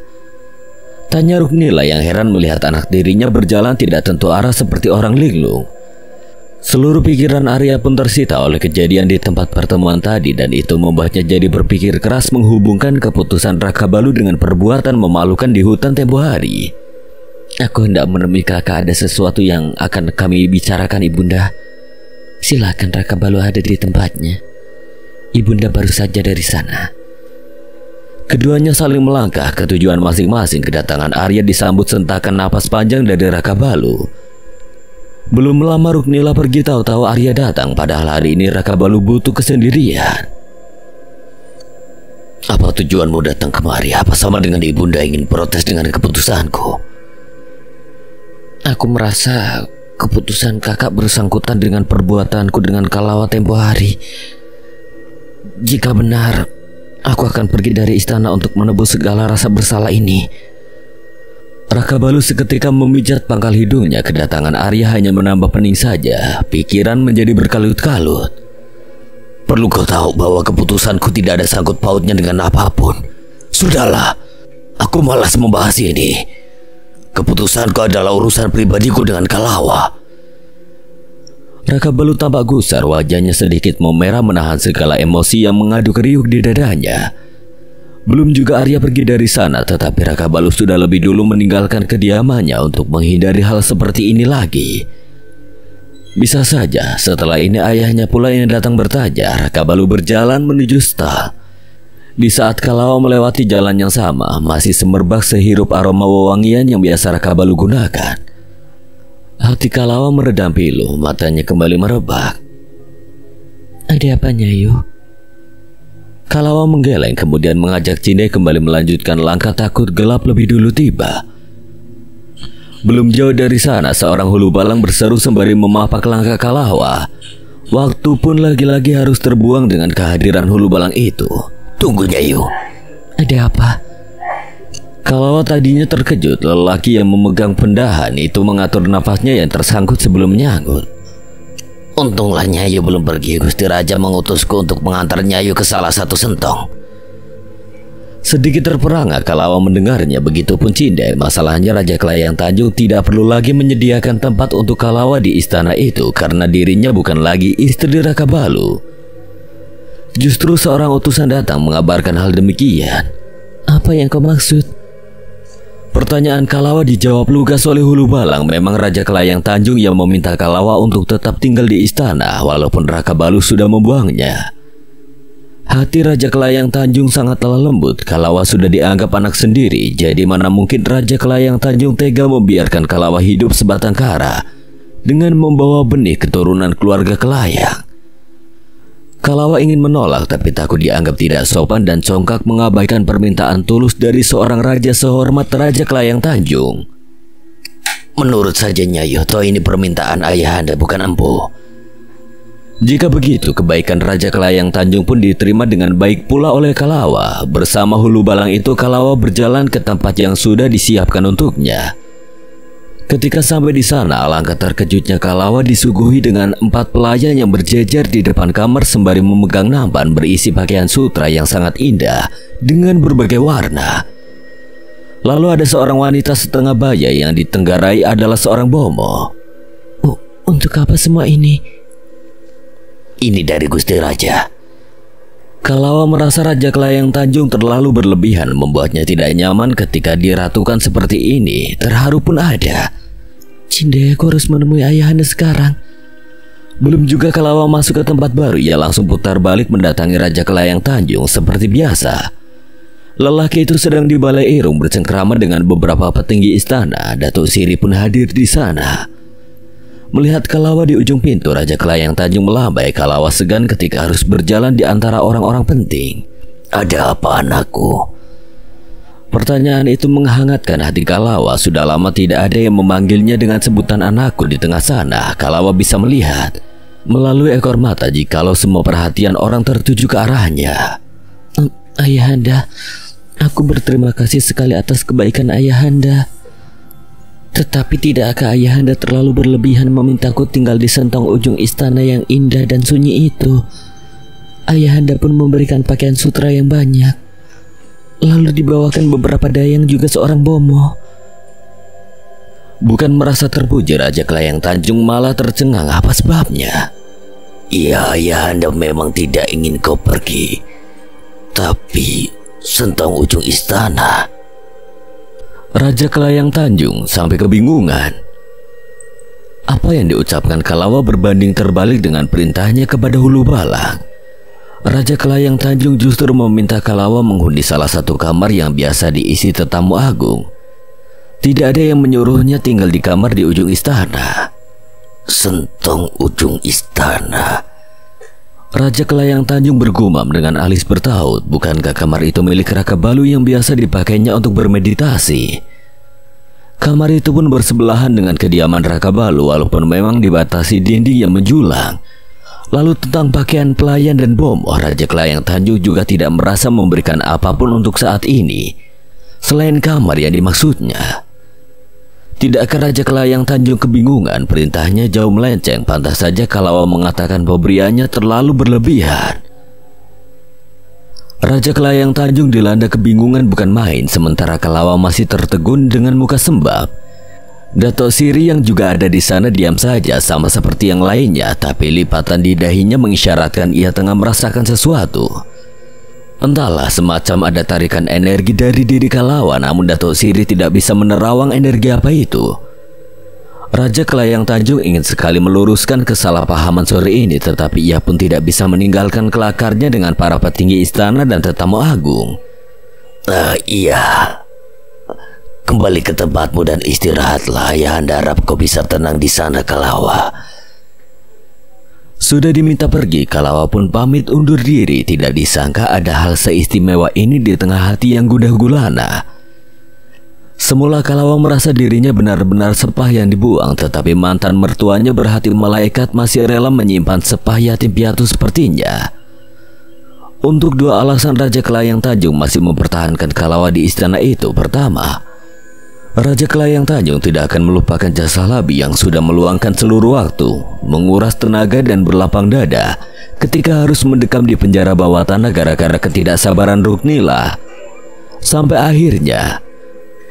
Tanya Ruknila yang heran melihat anak dirinya berjalan tidak tentu arah seperti orang linglung. Seluruh pikiran Arya pun tersita oleh kejadian di tempat pertemuan tadi, dan itu membuatnya jadi berpikir keras menghubungkan keputusan Raka Balu dengan perbuatan memalukan di hutan tempo hari. Aku hendak menemui kakak, ada sesuatu yang akan kami bicarakan, ibunda. Silakan, Raka Balu ada di tempatnya. Ibunda baru saja dari sana. Keduanya saling melangkah ke tujuan masing-masing. Kedatangan Arya disambut sentakan napas panjang dari Raka Balu. Belum lama Ruknila pergi, tahu-tahu Arya datang. Padahal hari ini Raka Balu butuh kesendirian. Apa tujuanmu datang kemari? Apa sama dengan ibunda ingin protes dengan keputusanku? Aku merasa keputusan kakak bersangkutan dengan perbuatanku dengan Kalawa tempo hari. Jika benar, aku akan pergi dari istana untuk menebus segala rasa bersalah ini. Raka Balu seketika memijat pangkal hidungnya. Kedatangan Arya hanya menambah pening saja. Pikiran menjadi berkalut-kalut. Perlu kau tahu bahwa keputusanku tidak ada sangkut pautnya dengan apapun. Sudahlah, aku malas membahas ini. Keputusanku adalah urusan pribadiku dengan Kalawa. Raka Balu tampak gusar, wajahnya sedikit memerah menahan segala emosi yang mengaduk riuh di dadanya. Belum juga Arya pergi dari sana, tetapi Raka Balu sudah lebih dulu meninggalkan kediamannya untuk menghindari hal seperti ini lagi. Bisa saja setelah ini ayahnya pula yang datang bertanya. Raka Balu berjalan menuju stal. Di saat Kalawa melewati jalan yang sama, masih semerbak sehirup aroma wewangian yang biasa Raka Balu gunakan. Hati Kalawa meredam pilu, matanya kembali merebak. Ada apa, Nyayu? Kalawa menggeleng, kemudian mengajak Cinde kembali melanjutkan langkah. Takut gelap lebih dulu tiba. Belum jauh dari sana, seorang hulu balang berseru sembari memapak langkah Kalawa. Waktu pun lagi-lagi harus terbuang dengan kehadiran hulu balang itu. Tunggu, Nyayu. Ada apa? Kalawa tadinya terkejut. Lelaki yang memegang pendahan itu mengatur nafasnya yang tersangkut sebelum menyanggut. Untunglah Nyayu belum pergi. Gusti Raja mengutusku untuk mengantar Nyayu ke salah satu sentong. Sedikit terperangah Kalawa mendengarnya. Begitupun Cinde. Masalahnya Raja Kelayang Tanjung tidak perlu lagi menyediakan tempat untuk Kalawa di istana itu, karena dirinya bukan lagi istri Raka Balu. Justru seorang utusan datang mengabarkan hal demikian. Apa yang kau maksud? Pertanyaan Kalawa dijawab lugas oleh hulu balang. Memang Raja Kelayang Tanjung yang meminta Kalawa untuk tetap tinggal di istana, walaupun Raka Balu sudah membuangnya. Hati Raja Kelayang Tanjung sangatlah lembut. Kalawa sudah dianggap anak sendiri, jadi mana mungkin Raja Kelayang Tanjung tega membiarkan Kalawa hidup sebatang kara dengan membawa benih keturunan keluarga Kelayang. Kalawa ingin menolak, tapi takut dianggap tidak sopan dan congkak mengabaikan permintaan tulus dari seorang raja sehormat Raja Kelayang Tanjung. Menurut saja Nyayu, toh ini permintaan ayahanda bukan empu. Jika begitu, kebaikan Raja Kelayang Tanjung pun diterima dengan baik pula oleh Kalawa. Bersama hulu balang itu, Kalawa berjalan ke tempat yang sudah disiapkan untuknya. Ketika sampai di sana, alangkah terkejutnya Kalawa disuguhi dengan 4 pelayan yang berjejer di depan kamar sembari memegang nampan berisi pakaian sutra yang sangat indah dengan berbagai warna. Lalu ada seorang wanita setengah baya yang ditenggarai adalah seorang bomo. Untuk apa semua ini? Ini dari Gusti Raja. Kalawa merasa Raja Kelayang Tanjung terlalu berlebihan, membuatnya tidak nyaman ketika diratukan seperti ini. Terharu pun ada. Cinda, aku harus menemui ayahanda sekarang. Belum juga Kalawa masuk ke tempat baru, ia langsung putar balik mendatangi Raja Kelayang Tanjung seperti biasa. Lelaki itu sedang di balai irung bercengkrama dengan beberapa petinggi istana. Datuk Siri pun hadir di sana. Melihat Kalawa di ujung pintu, Raja Kelayang Tanjung melambai. Kalawa segan ketika harus berjalan di antara orang-orang penting. Ada apa, anakku? Pertanyaan itu menghangatkan hati Kalawa. Sudah lama tidak ada yang memanggilnya dengan sebutan anakku di tengah sana. Kalawa bisa melihat melalui ekor mata jikalau semua perhatian orang tertuju ke arahnya. Ayahanda, aku berterima kasih sekali atas kebaikan ayahanda. Tetapi tidakkah ayahanda terlalu berlebihan memintaku tinggal di sentong ujung istana yang indah dan sunyi itu? Ayahanda pun memberikan pakaian sutra yang banyak. Lalu dibawakan beberapa dayang juga seorang bomo. Bukan merasa terpuji, Raja Kelayang Tanjung malah tercengang. Apa sebabnya? Iya, ayahanda memang tidak ingin kau pergi. Tapi sentong ujung istana. Raja Kelayang Tanjung sampai kebingungan. Apa yang diucapkan Kalawa berbanding terbalik dengan perintahnya kepada Hulu Balang. Raja Kelayang Tanjung justru meminta Kalawa menghuni salah satu kamar yang biasa diisi tetamu agung. Tidak ada yang menyuruhnya tinggal di kamar di ujung istana. Sentong ujung istana. Raja Kelayang Tanjung bergumam dengan alis bertaut. Bukankah kamar itu milik Raka Balu yang biasa dipakainya untuk bermeditasi? Kamar itu pun bersebelahan dengan kediaman Raka Balu, walaupun memang dibatasi dinding yang menjulang. Lalu tentang pakaian pelayan dan bomo, Raja Kelayang Tanjung juga tidak merasa memberikan apapun untuk saat ini selain kamar yang dimaksudnya. Tidakkah Raja Kelayang Tanjung kebingungan? Perintahnya jauh melenceng. Pantas saja Kalawa mengatakan pemberiannya terlalu berlebihan. Raja Kelayang Tanjung dilanda kebingungan bukan main, sementara Kalawa masih tertegun dengan muka sembab. Datuk Siri yang juga ada di sana diam saja sama seperti yang lainnya, tapi lipatan di dahinya mengisyaratkan ia tengah merasakan sesuatu. Entahlah, semacam ada tarikan energi dari diri Kalawa, namun Datuk Siri tidak bisa menerawang energi apa itu. Raja Kelayang Tanjung ingin sekali meluruskan kesalahpahaman sore ini, tetapi ia pun tidak bisa meninggalkan kelakarnya dengan para petinggi istana dan tetamu agung. Iya. Kembali ke tempatmu dan istirahatlah. Ayahanda harap kau bisa tenang di sana, Kalawa. Sudah diminta pergi, Kalawa pun pamit undur diri. Tidak disangka ada hal seistimewa ini di tengah hati yang gundah gulana. Semula Kalawa merasa dirinya benar-benar sepah yang dibuang, tetapi mantan mertuanya berhati malaikat masih rela menyimpan sepah yatim piatu sepertinya. Untuk dua alasan Raja Kelayang Tanjung masih mempertahankan Kalawa di istana itu. Pertama, Raja Kelayang Tanjung tidak akan melupakan jasa Labi yang sudah meluangkan seluruh waktu, menguras tenaga dan berlapang dada ketika harus mendekam di penjara bawah tanah gara-gara ketidaksabaran Ruknila. Sampai akhirnya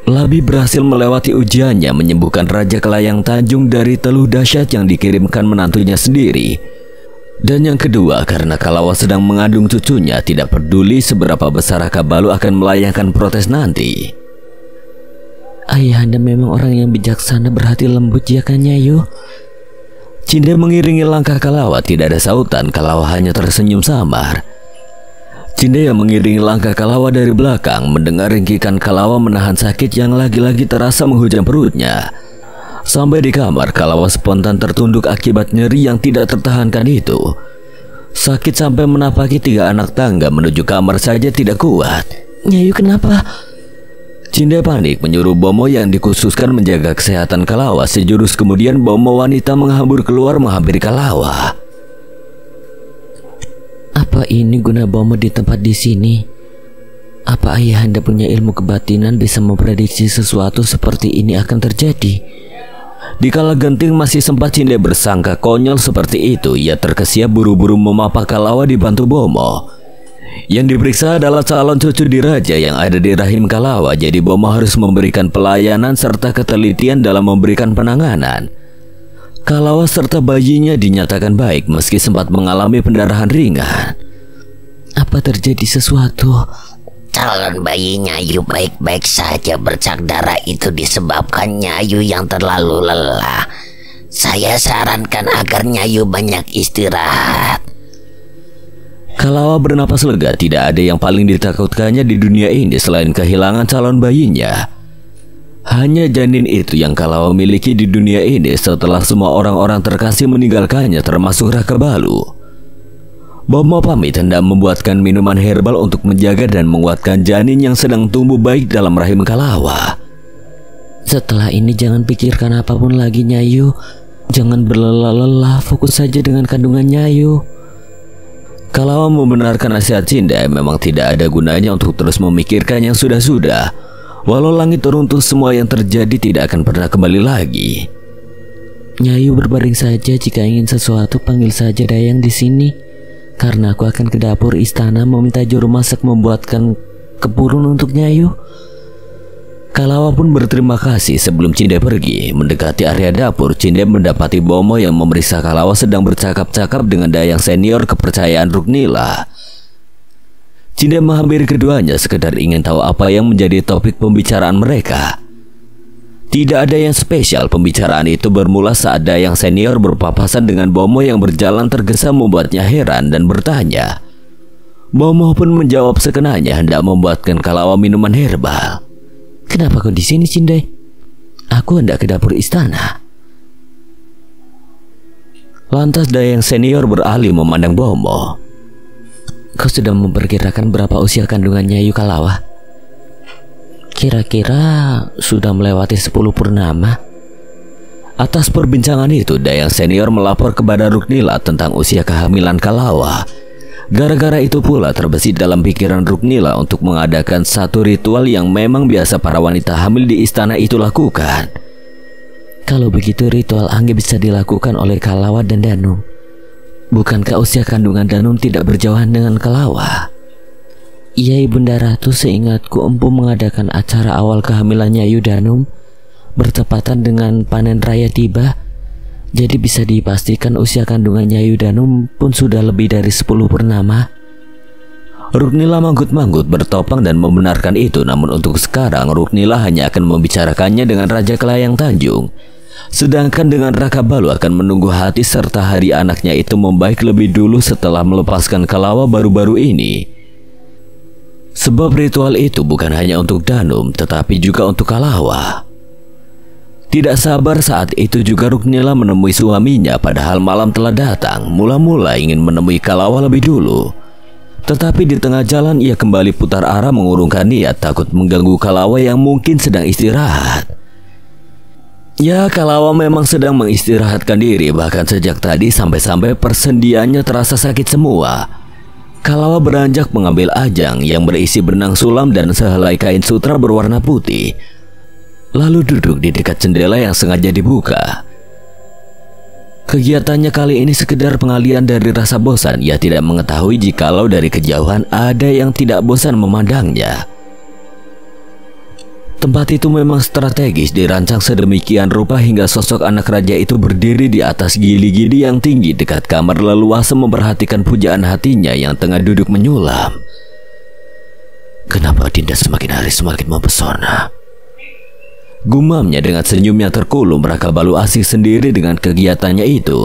Labi berhasil melewati ujiannya menyembuhkan Raja Kelayang Tanjung dari teluh dahsyat yang dikirimkan menantunya sendiri. Dan yang kedua, karena Kalawa sedang mengandung cucunya, tidak peduli seberapa besar Raka Balu akan melayangkan protes nanti. Ayahanda memang orang yang bijaksana, berhati lembut ya kan, Nyayu? Cinda mengiringi langkah Kalawa. Tidak ada sautan, Kalawa hanya tersenyum samar. Cinda yang mengiringi langkah Kalawa dari belakang, mendengar ringkikan Kalawa menahan sakit yang lagi-lagi terasa menghujam perutnya. Sampai di kamar, Kalawa spontan tertunduk akibat nyeri yang tidak tertahankan itu. Sakit sampai menapaki 3 anak tangga menuju kamar saja tidak kuat. Nyayu, kenapa? Cinda panik menyuruh bomo yang dikhususkan menjaga kesehatan Kalawa. Sejurus kemudian bomo wanita menghambur keluar menghampiri Kalawa. Apa ini guna bomo di tempat di sini? Apa ayahanda punya ilmu kebatinan bisa memprediksi sesuatu seperti ini akan terjadi? Dikala genting masih sempat Cinde bersangka konyol seperti itu, ia terkesiap buru-buru memapak Kalawa dibantu Bomo. Yang diperiksa adalah calon cucu diraja yang ada di rahim Kalawa, jadi Bomo harus memberikan pelayanan serta ketelitian dalam memberikan penanganan. Kalawa serta bayinya dinyatakan baik meski sempat mengalami pendarahan ringan. Apa terjadi sesuatu? Calon bayi Nyayu baik-baik saja. Bercak darah itu disebabkan Nyayu yang terlalu lelah. Saya sarankan agar Nyayu banyak istirahat. Kalawa bernapas lega. Tidak ada yang paling ditakutkannya di dunia ini selain kehilangan calon bayinya. Hanya janin itu yang Kalawa miliki di dunia ini setelah semua orang-orang terkasih meninggalkannya, termasuk Raka Balu. Bomo pamit hendak membuatkan minuman herbal untuk menjaga dan menguatkan janin yang sedang tumbuh baik dalam rahim Kalawa. Setelah ini jangan pikirkan apapun lagi Nyayu. Jangan berlelah-lelah, fokus saja dengan kandungan Nyayu. Kalawa membenarkan nasihat Cinde. Memang tidak ada gunanya untuk terus memikirkan yang sudah-sudah. Walau langit runtuh, semua yang terjadi tidak akan pernah kembali lagi. Nyayu berbaring saja. Jika ingin sesuatu panggil saja Dayang di sini. Karena aku akan ke dapur istana meminta juru masak membuatkan kepurun untuk Nyayu. Kalawa pun berterima kasih sebelum Cinde pergi. Mendekati area dapur, Cinde mendapati Bomo yang memeriksa Kalawa sedang bercakap-cakap dengan Dayang senior kepercayaan Ruknila. Cinde menghampiri keduanya sekedar ingin tahu apa yang menjadi topik pembicaraan mereka. Tidak ada yang spesial. Pembicaraan itu bermula saat Dayang senior berpapasan dengan Bomo yang berjalan tergesa membuatnya heran dan bertanya. Bomo pun menjawab sekenanya hendak membuatkan Kalawa minuman herbal. Kenapa kau di sini, Cinde? Aku hendak ke dapur istana. Lantas Dayang senior beralih memandang Bomo. Kau sudah memperkirakan berapa usia kandungan Nyayu Kalawa? Kira-kira sudah melewati 10 purnama. Atas perbincangan itu, Dayang senior melapor kepada Ruknila tentang usia kehamilan Kalawa. Gara-gara itu pula terbesit dalam pikiran Ruknila untuk mengadakan satu ritual yang memang biasa para wanita hamil di istana itu lakukan. Kalau begitu ritual Angge bisa dilakukan oleh Kalawa dan Danum. Bukankah usia kandungan Danum tidak berjauhan dengan Kalawa? Iya Ibunda Ratu, seingatku Empu mengadakan acara awal kehamilannya Nyayu Danum bertepatan dengan panen raya tiba. Jadi bisa dipastikan usia kandungan Nyayu Danum pun sudah lebih dari 10 purnama. Ruknila manggut-manggut bertopang dan membenarkan itu. Namun untuk sekarang Ruknila hanya akan membicarakannya dengan Raja Kelayang Tanjung. Sedangkan dengan Raka Balu akan menunggu hati serta hari anaknya itu membaik lebih dulu setelah melepaskan Kalawa baru-baru ini. Sebab ritual itu bukan hanya untuk Danum tetapi juga untuk Kalawa. Tidak sabar saat itu juga Ruknila menemui suaminya, padahal malam telah datang. Mula-mula ingin menemui Kalawa lebih dulu. Tetapi di tengah jalan ia kembali putar arah mengurungkan niat, takut mengganggu Kalawa yang mungkin sedang istirahat. Ya, Kalawa memang sedang mengistirahatkan diri, bahkan sejak tadi sampai-sampai persendiannya terasa sakit semua. Kalawa beranjak mengambil ajang yang berisi benang sulam dan sehelai kain sutra berwarna putih. Lalu duduk di dekat jendela yang sengaja dibuka. Kegiatannya kali ini sekedar pengalian dari rasa bosan. Ia tidak mengetahui jikalau dari kejauhan ada yang tidak bosan memandangnya. Tempat itu memang strategis dirancang sedemikian rupa hingga sosok anak raja itu berdiri di atas gili-gili yang tinggi dekat kamar leluasa memperhatikan pujaan hatinya yang tengah duduk menyulam. Kenapa Dinda semakin hari semakin mempesona? Gumamnya dengan senyumnya terkulum. Raka Balu asik sendiri dengan kegiatannya itu.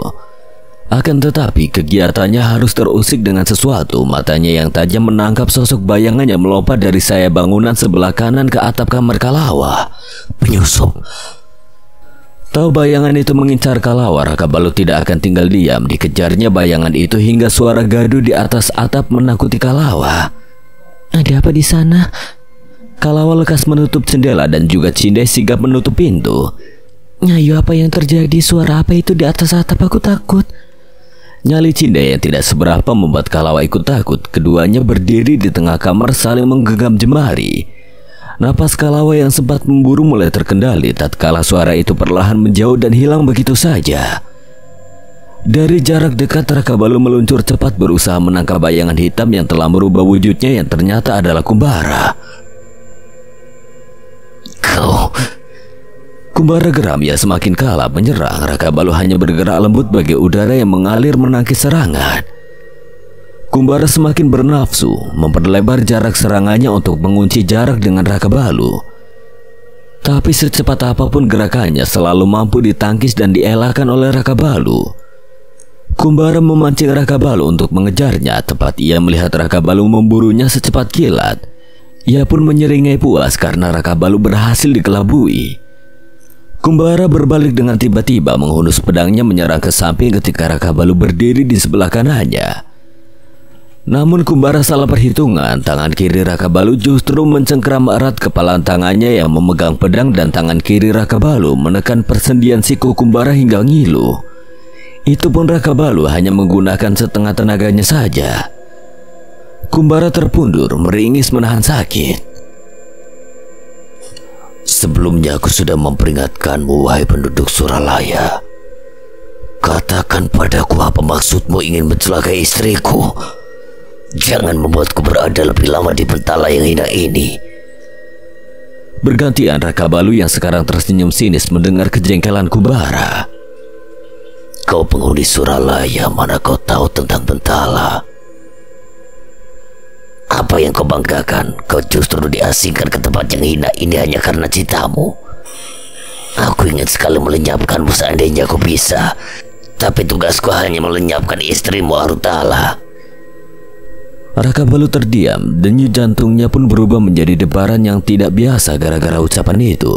Akan tetapi kegiatannya harus terusik dengan sesuatu. Matanya yang tajam menangkap sosok bayangan yang melompat dari sayap bangunan sebelah kanan ke atap kamar Kalawa. Penyusup. Tahu bayangan itu mengincar Kalawa, Raka Balu tidak akan tinggal diam. Dikejarnya bayangan itu hingga suara gaduh di atas atap menakuti Kalawa. Ada apa di sana? Kalawa lekas menutup jendela dan juga Cinde sigap menutup pintu. Nyayu, apa yang terjadi? Suara apa itu di atas atap? Aku takut. Nyali Cinde yang tidak seberapa membuat Kalawa ikut takut. Keduanya berdiri di tengah kamar saling menggenggam jemari. Napas Kalawa yang sempat memburu mulai terkendali tatkala suara itu perlahan menjauh dan hilang begitu saja. Dari jarak dekat Raka Balu meluncur cepat berusaha menangkap bayangan hitam yang telah merubah wujudnya yang ternyata adalah Kumbara. Kau... Kumbara geram, ia semakin kalap menyerang. Raka Balu hanya bergerak lembut bagai udara yang mengalir menangkis serangan. Kumbara semakin bernafsu, memperlebar jarak serangannya untuk mengunci jarak dengan Raka Balu. Tapi secepat apapun gerakannya selalu mampu ditangkis dan dielakkan oleh Raka Balu. Kumbara memancing Raka Balu untuk mengejarnya. Tepat ia melihat Raka Balu memburunya secepat kilat, ia pun menyeringai puas karena Raka Balu berhasil dikelabui. Kumbara berbalik dengan tiba-tiba menghunus pedangnya menyerang ke samping ketika Raka Balu berdiri di sebelah kanannya. Namun Kumbara salah perhitungan. Tangan kiri Raka Balu justru mencengkram erat kepala tangannya yang memegang pedang dan tangan kiri Raka Balu menekan persendian siku Kumbara hingga ngilu. Itu pun Raka Balu hanya menggunakan setengah tenaganya saja. Kumbara terpundur, meringis menahan sakit. Sebelumnya aku sudah memperingatkanmu, wahai penduduk Suralaya. Katakan padaku apa maksudmu ingin mencelakai istriku. Jangan membuatku berada lebih lama di pentala yang hina ini. Bergantian Raka Balu yang sekarang tersenyum sinis mendengar kejengkelan Kumbara. Kau penghuni Suralaya, mana kau tahu tentang pentala? Apa yang kau banggakan? Kau justru diasingkan ke tempat yang hina ini hanya karena cintamu. Aku ingin sekali melenyapkanmu seandainya aku bisa, tapi tugasku hanya melenyapkan istrimu Arutala. Raka Balu terdiam, denyut jantungnya pun berubah menjadi debaran yang tidak biasa gara-gara ucapan itu.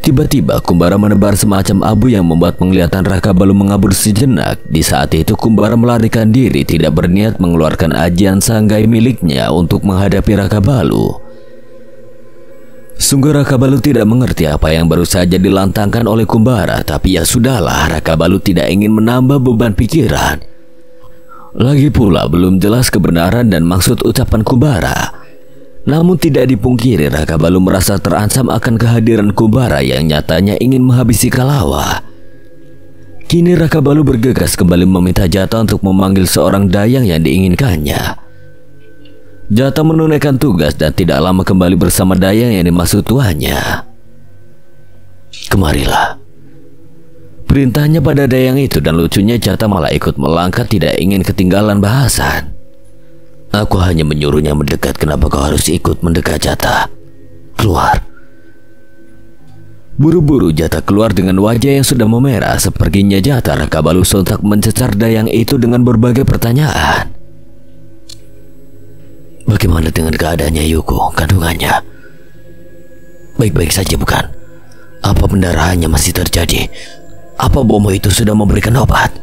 Tiba-tiba Kumbara menebar semacam abu yang membuat penglihatan Raka Balu mengabur sejenak. Di saat itu Kumbara melarikan diri, tidak berniat mengeluarkan ajian sanggai miliknya untuk menghadapi Raka Balu. Sungguh Raka Balu tidak mengerti apa yang baru saja dilantangkan oleh Kumbara, tapi ya sudahlah, Raka Balu tidak ingin menambah beban pikiran. Lagi pula belum jelas kebenaran dan maksud ucapan Kumbara. Namun tidak dipungkiri Raka Balu merasa terancam akan kehadiran Kumbara yang nyatanya ingin menghabisi Kalawa. Kini Raka Balu bergegas kembali meminta Jata untuk memanggil seorang dayang yang diinginkannya. Jata menunaikan tugas dan tidak lama kembali bersama dayang yang dimaksud tuannya. Kemarilah. Perintahnya pada dayang itu, dan lucunya Jata malah ikut melangkah, tidak ingin ketinggalan bahasan. Aku hanya menyuruhnya mendekat, kenapa kau harus ikut mendekat Jata? Keluar. Buru-buru Jata keluar dengan wajah yang sudah memerah. Seperginya Jata, Raka Balu sontak mencecar dayang itu dengan berbagai pertanyaan. Bagaimana dengan keadaannya Yuko, kandungannya? Baik-baik saja bukan? Apa pendarahannya masih terjadi? Apa Bomo itu sudah memberikan obat?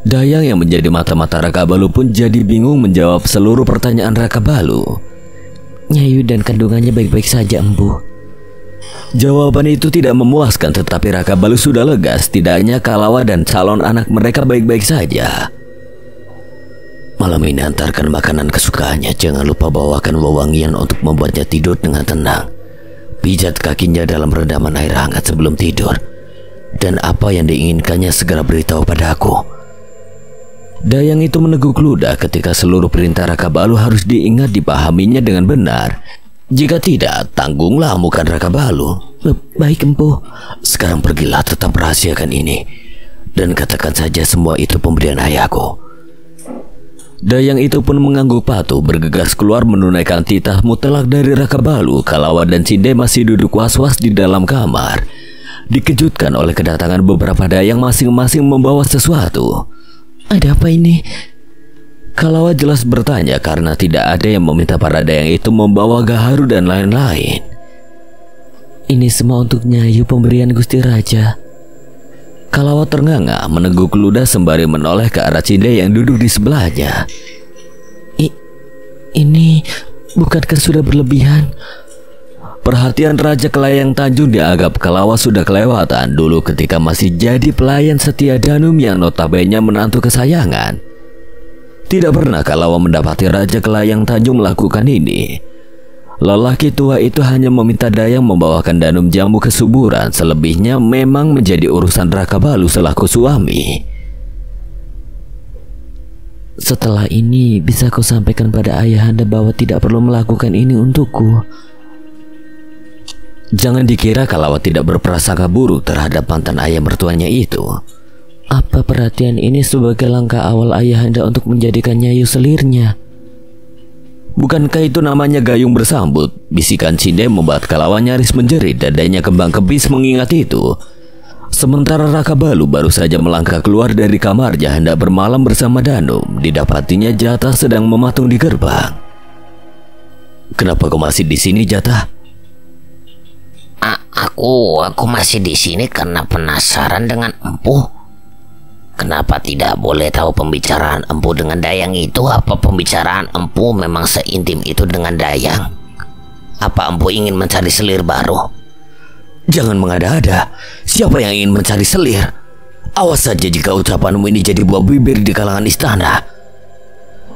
Dayang yang menjadi mata-mata Raka Balu pun jadi bingung menjawab seluruh pertanyaan Raka Balu. Nyayu dan kandungannya baik-baik saja, Empu. Jawaban itu tidak memuaskan, tetapi Raka Balu sudah lega. Setidaknya Kalawa dan calon anak mereka baik-baik saja. Malam ini antarkan makanan kesukaannya. Jangan lupa bawakan wewangian untuk membuatnya tidur dengan tenang. Pijat kakinya dalam rendaman air hangat sebelum tidur. Dan apa yang diinginkannya segera beritahu padaku. Dayang itu meneguk ludah ketika seluruh perintah Raka Balu harus diingat dipahaminya dengan benar. Jika tidak, tanggunglah muka Raka Balu. Baik, Empu. Sekarang pergilah, tetap rahasiakan ini. Dan katakan saja semua itu pemberian ayahku. Dayang itu pun mengangguk patuh, bergegas keluar menunaikan titah mutlak dari Raka Balu. Kalawa dan Cinde masih duduk was-was di dalam kamar, dikejutkan oleh kedatangan beberapa dayang masing-masing membawa sesuatu. Ada apa ini? Kalawa jelas bertanya karena tidak ada yang meminta para dayang itu membawa gaharu dan lain-lain. Ini semua untuk Nyayu, pemberian Gusti Raja. Kalawa ternganga meneguk ludah sembari menoleh ke arah Cinde yang duduk di sebelahnya. Ini bukankah sudah berlebihan? Perhatian Raja Kelayang Tanjung dianggap Kalawa sudah kelewatan dulu ketika masih jadi pelayan setia Danum yang notabene menantu kesayangan. Tidak pernah Kalawa mendapati Raja Kelayang Tanjung melakukan ini. Lelaki tua itu hanya meminta Dayang membawakan danum jamu kesuburan, selebihnya memang menjadi urusan Raka Balu selaku suami. Setelah ini bisa kau sampaikan pada ayahanda bahwa tidak perlu melakukan ini untukku. Jangan dikira Kalawat tidak berprasangka buruk terhadap mantan ayah mertuanya itu. Apa perhatian ini sebagai langkah awal ayahanda untuk menjadikan Nyayu selirnya? Bukankah itu namanya gayung bersambut? Bisikan Cinde membuat Kalawat nyaris menjerit, dadanya kembang kebis mengingat itu. Sementara Raka Balu baru saja melangkah keluar dari kamarnya hendak bermalam bersama Danum, didapatinya Jatah sedang mematung di gerbang. Kenapa kau masih di sini, Jatah? Aku masih di sini karena penasaran dengan Empu. Kenapa tidak boleh tahu pembicaraan Empu dengan Dayang itu? Apa pembicaraan Empu memang seintim itu dengan Dayang? Apa Empu ingin mencari selir baru? Jangan mengada-ada. Siapa yang ingin mencari selir? Awas saja jika ucapanmu ini jadi buah bibir di kalangan istana.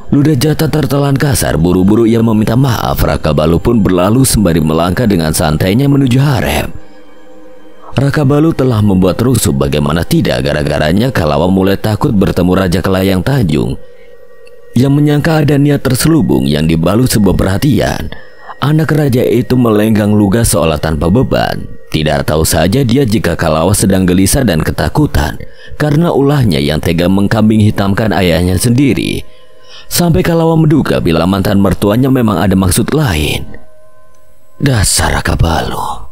Ludah Jatah tertelan kasar. Buru-buru ia meminta maaf. Raka Balu pun berlalu sembari melangkah dengan santainya menuju harem. Raka Balu telah membuat rusuh, bagaimana tidak, gara-garanya Kalawat mulai takut bertemu Raja Kelayang Tanjung yang menyangka ada niat terselubung yang dibalut sebuah perhatian. Anak raja itu melenggang lugas seolah tanpa beban. Tidak tahu saja dia jika Kalawat sedang gelisah dan ketakutan karena ulahnya yang tega mengkambing hitamkan ayahnya sendiri. Sampai Kalawat menduga bila mantan mertuanya memang ada maksud lain. Dasar Raka Balu.